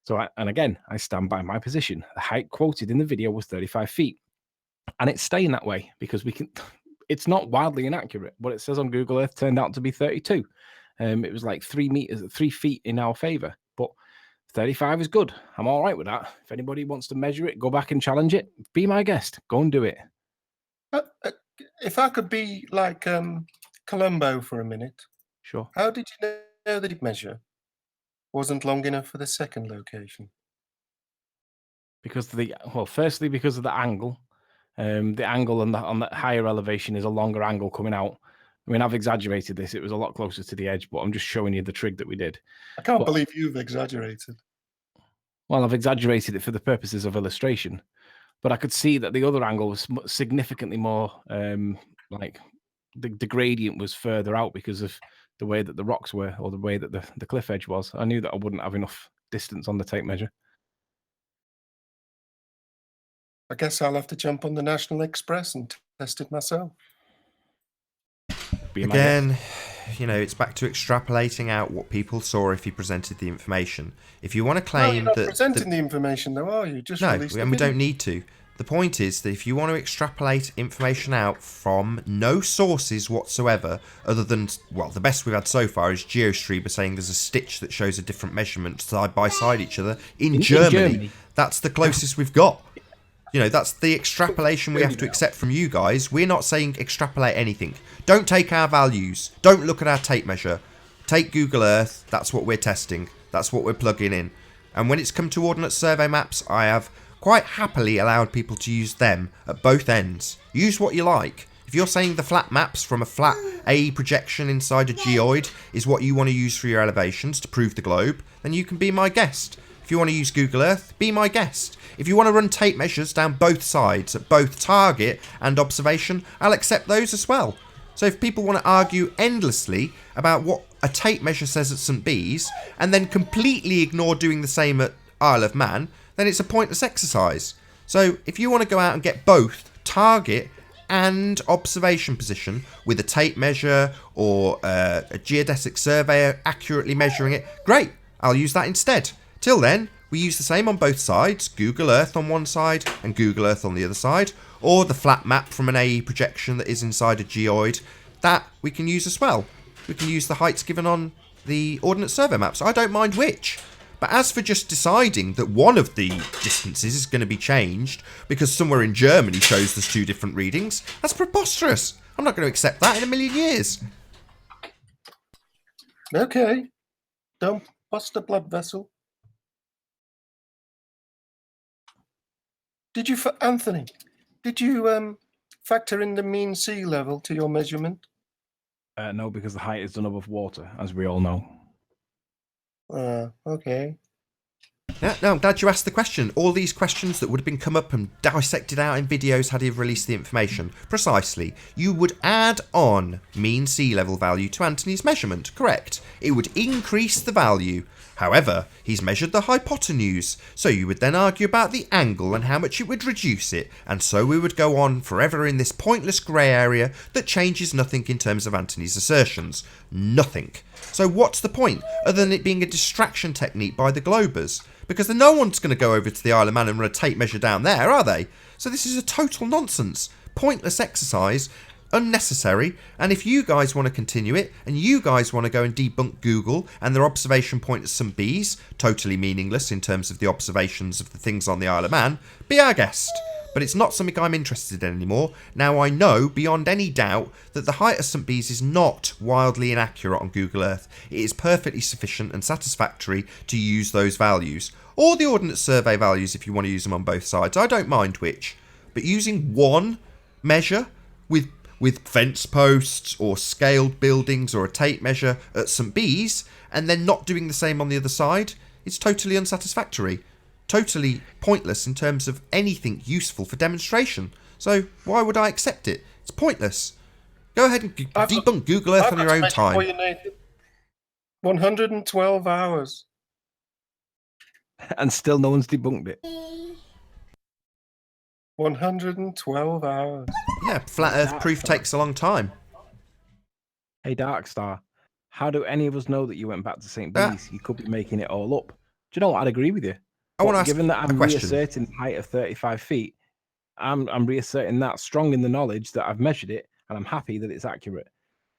So, I stand by my position. The height quoted in the video was 35 feet. And it's staying that way because it's not wildly inaccurate. What it says on Google Earth turned out to be 32. It was like 3 feet in our favor, but 35 is good. I'm all right with that. If anybody wants to measure it, go back and challenge it. Be my guest. Go and do it. If I could be like Columbo for a minute. Sure. How did you know that it measure wasn't long enough for the second location? Firstly, because of the angle. The angle on the higher elevation is a longer angle coming out. I mean, I've exaggerated this. It was a lot closer to the edge, but I'm just showing you the trig that we did. I can't believe you've exaggerated. Well, I've exaggerated it for the purposes of illustration, but I could see that the other angle was significantly more, like the gradient was further out because of the way that the rocks were, or the way that the cliff edge was. I knew that I wouldn't have enough distance on the tape measure. I guess I'll have to jump on the National Express and test it myself. Again, it's back to extrapolating out what people saw if you presented the information. If you want to claim you're not that presenting the information, though, are you? Just no, release the and we video. don't need to. The point is that if you want to extrapolate information out from no sources whatsoever, other than, well, the best we've had so far is GeoStreamer saying there's a stitch that shows a different measurement side by side each other in Germany. That's the closest we've got. That's the extrapolation we have to accept from you guys. We're not saying extrapolate anything. Don't take our values. Don't look at our tape measure. Take Google Earth. That's what we're testing. That's what we're plugging in. And when it's come to Ordnance Survey maps, I have quite happily allowed people to use them at both ends. Use what you like. If you're saying the flat maps from a flat AE projection inside a geoid is what you want to use for your elevations to prove the globe, then you can be my guest. If you want to use Google Earth, be my guest. If you want to run tape measures down both sides, at both target and observation, I'll accept those as well. So if people want to argue endlessly about what a tape measure says at St Bees, and then completely ignore doing the same at Isle of Man, then it's a pointless exercise. So if you want to go out and get both target and observation position with a tape measure or a geodetic surveyor accurately measuring it, great, I'll use that instead. Till then, we use the same on both sides, Google Earth on one side and Google Earth on the other side, or the flat map from an AE projection that is inside a geoid. That we can use as well. We can use the heights given on the Ordnance Survey maps. I don't mind which. But as for just deciding that one of the distances is going to be changed because somewhere in Germany shows there's two different readings, that's preposterous. I'm not going to accept that in a million years. Okay. Don't bust a blood vessel. Anthony, did you factor in the mean sea level to your measurement? No, because the height is done above water, as we all know. Okay. Yeah, no, I'm glad you asked the question. All these questions that would have been come up and dissected out in videos had he released the information. Precisely. You would add on mean sea level value to Anthony's measurement, correct? It would increase the value. However, he's measured the hypotenuse, so you would then argue about the angle and how much it would reduce it, and so we would go on forever in this pointless grey area that changes nothing in terms of Anthony's assertions. Nothing. So what's the point, other than it being a distraction technique by the Globers? Because then no one's going to go over to the Isle of Man and run a tape measure down there, are they? So this is a total nonsense. Pointless exercise. Unnecessary, and if you guys want to continue it and you guys want to go and debunk Google and their observation point at St Bees, totally meaningless in terms of the observations of the things on the Isle of Man, be our guest. But it's not something I'm interested in anymore. Now I know beyond any doubt that the height of St Bees is not wildly inaccurate on Google Earth. It is perfectly sufficient and satisfactory to use those values, or the Ordnance Survey values if you want to use them on both sides. I don't mind which, but using one measure with fence posts or scaled buildings or a tape measure at St Bees and then not doing the same on the other side, it's totally unsatisfactory. Totally pointless in terms of anything useful for demonstration. So why would I accept it? It's pointless. Go ahead and debunk Google Earth on your own time. 112 hours. And still no one's debunked it. 112 hours. Yeah, flat Earth proof takes a long time. Hey, Darkstar, how do any of us know that you went back to St. Bees? You could be making it all up. Do you know what? I'd agree with you. I want to ask given that I'm a question. reasserting the height of 35 feet, I'm reasserting that strong in the knowledge that I've measured it, and I'm happy that it's accurate.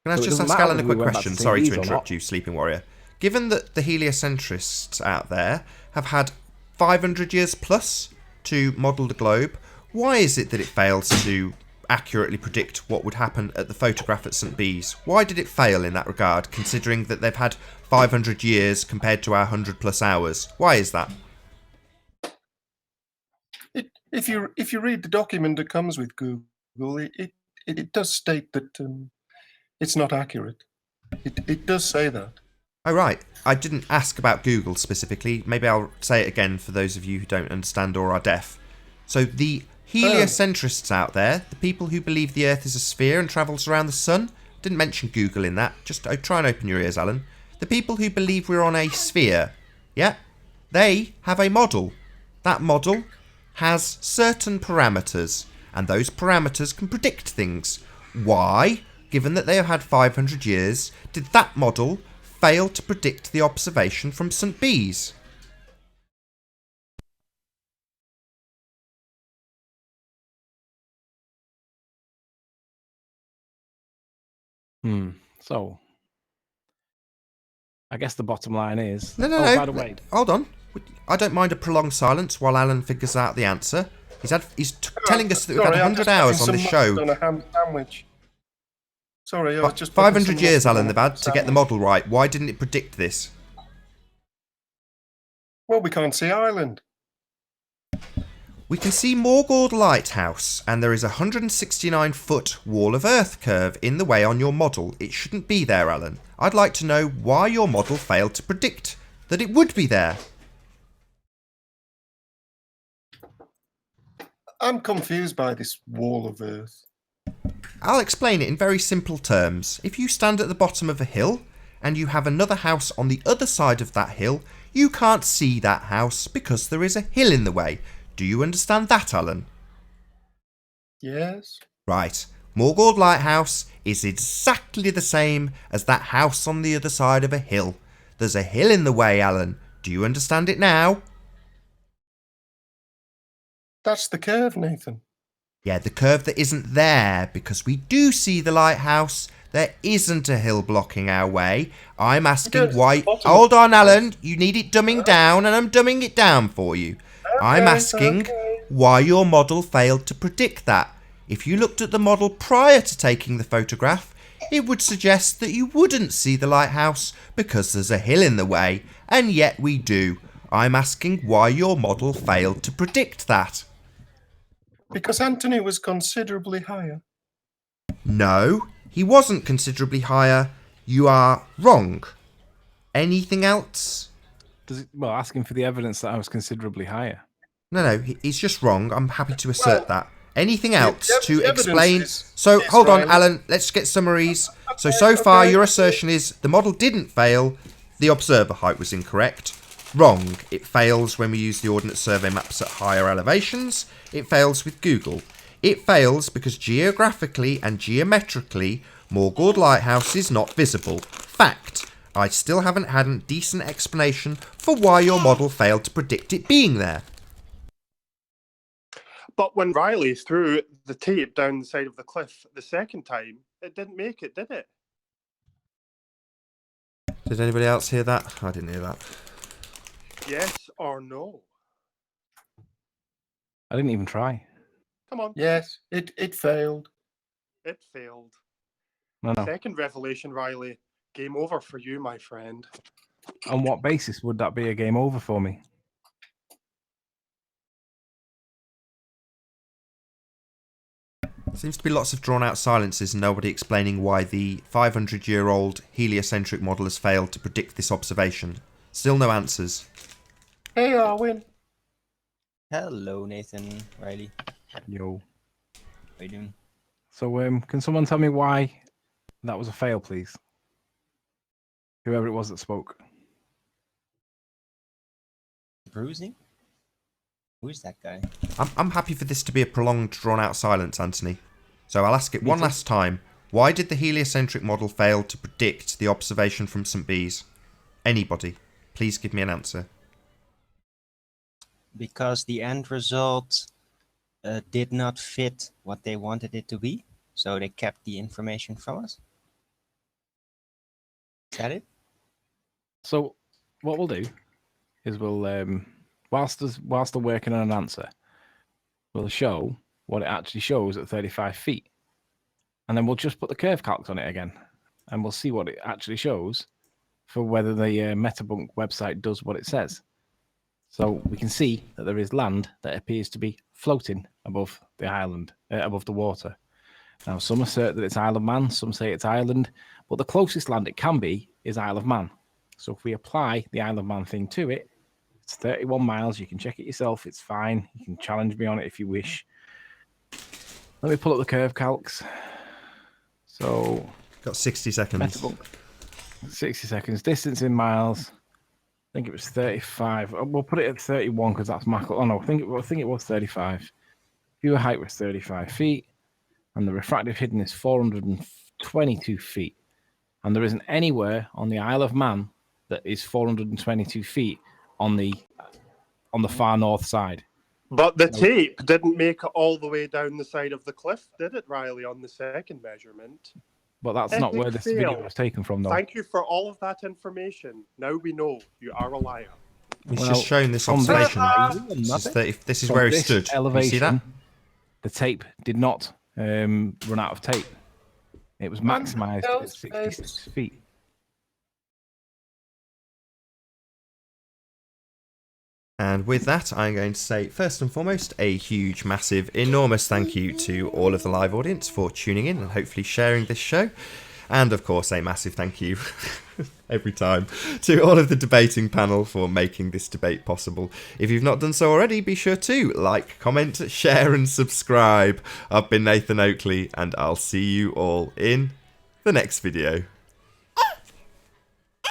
Can I So it just doesn't ask matter Alan a whether we quick went back question? to St. Sorry to Bees or interrupt not. you, Sleeping Warrior. Given that the heliocentrists out there have had 500 years plus to model the globe, why is it that it fails to accurately predict what would happen at the photograph at St Bees? Why did it fail in that regard, considering that they've had 500 years compared to our 100 plus hours? Why is that? If you read the document that comes with Google, it does state that it's not accurate. It does say that. Oh, right. I didn't ask about Google specifically. Maybe I'll say it again for those of you who don't understand or are deaf. So the heliocentrists out there, the people who believe the Earth is a sphere and travels around the sun, didn't mention Google in that. Just try and open your ears, Alan. The people who believe we're on a sphere, yeah, they have a model. That model has certain parameters, and those parameters can predict things. Why, given that they have had 500 years, did that model fail to predict the observation from St Bees? So, I guess the bottom line is... No. By the way... Hold on. I don't mind a prolonged silence while Alan figures out the answer. He's telling us that we've had 100 hours on this show. On a ham sandwich. Sorry, I was just 500 years, Alan, they've had to get the model right. Why didn't it predict this? Well, we can't see Ireland. We can see Morgord Lighthouse, and there is a 169-foot wall of Earth curve in the way on your model. It shouldn't be there, Alan. I'd like to know why your model failed to predict that it would be there. I'm confused by this wall of Earth. I'll explain it in very simple terms. If you stand at the bottom of a hill, and you have another house on the other side of that hill, you can't see that house because there is a hill in the way. Do you understand that, Alan? Yes. Right. Morgord Lighthouse is exactly the same as that house on the other side of a hill. There's a hill in the way, Alan. Do you understand it now? That's the curve, Nathan. Yeah, the curve that isn't there, because we do see the lighthouse. There isn't a hill blocking our way. I'm asking why... Hold on, Alan. You need it dumbing down, and I'm dumbing it down for you. I'm asking why your model failed to predict that. If you looked at the model prior to taking the photograph, it would suggest that you wouldn't see the lighthouse because there's a hill in the way, and yet we do. I'm asking why your model failed to predict that. Because Anthony was considerably higher. No, he wasn't considerably higher. You are wrong. Anything else? asking for the evidence that I was considerably higher. No, he's just wrong. I'm happy to assert that. Anything else to the evidence explain? is Hold on, right. Alan. Let's get summaries. So far, your assertion is the model didn't fail. The observer height was incorrect. Wrong. It fails when we use the Ordnance Survey maps at higher elevations. It fails with Google. It fails because geographically and geometrically, Moorgård Lighthouse is not visible. Fact. I still haven't had a decent explanation for why your model failed to predict it being there. But when Riley threw the tape down the side of the cliff the second time, it didn't make it, did it? Did anybody else hear that? I didn't hear that. Yes or no? I didn't even try. Come on. Yes, it failed. It failed. No. Second revelation, Riley. Game over for you, my friend. On what basis would that be a game over for me? Seems to be lots of drawn-out silences and nobody explaining why the 500-year-old heliocentric model has failed to predict this observation. Still no answers. Hey, Arwin. Hello, Nathan, Riley. Yo. How you doing? So, can someone tell me why that was a fail, please? Whoever it was that spoke. Bruising? Who's that guy? I'm happy for this to be a prolonged, drawn-out silence, Anthony. So I'll ask it Me one too. last time. Why did the heliocentric model fail to predict the observation from St. Bees? Anybody, please give me an answer. Because the end result did not fit what they wanted it to be, so they kept the information from us. Is that it? So, what we'll do is we'll, whilst they're working on an answer, we'll show what it actually shows at 35 feet. And then we'll just put the curve calcs on it again. And we'll see what it actually shows for whether the Metabunk website does what it says. So we can see that there is land that appears to be floating above the island, above the water. Now, some assert that it's Isle of Man, some say it's Ireland, but the closest land it can be is Isle of Man. So if we apply the Isle of Man thing to it, it's 31 miles. You can check it yourself. It's fine. You can challenge me on it if you wish. Let me pull up the curve calcs. So, Got 60 seconds. Metabunk, 60 seconds. Distance in miles. I think it was 35. We'll put it at 31 because that's Mackle. Oh no, I think it was 35. Viewer height was 35 feet, and the refractive hidden is 422 feet. And there isn't anywhere on the Isle of Man that is 422 feet on the far north side. But the tape didn't make it all the way down the side of the cliff, did it, Riley, on the second measurement? But that's not where this video was taken from, though. Thank you for all of that information. Now we know you are a liar. He's Well, just shown this from observation. this- This is From where he this stood. You elevation, see that? the tape did not run out of tape. It was maximized at 66 feet. And with that, I'm going to say, first and foremost, a huge, massive, enormous thank you to all of the live audience for tuning in and hopefully sharing this show. And of course, a massive thank you, every time, to all of the debating panel for making this debate possible. If you've not done so already, be sure to like, comment, share and subscribe. I've been Nathan Oakley, and I'll see you all in the next video.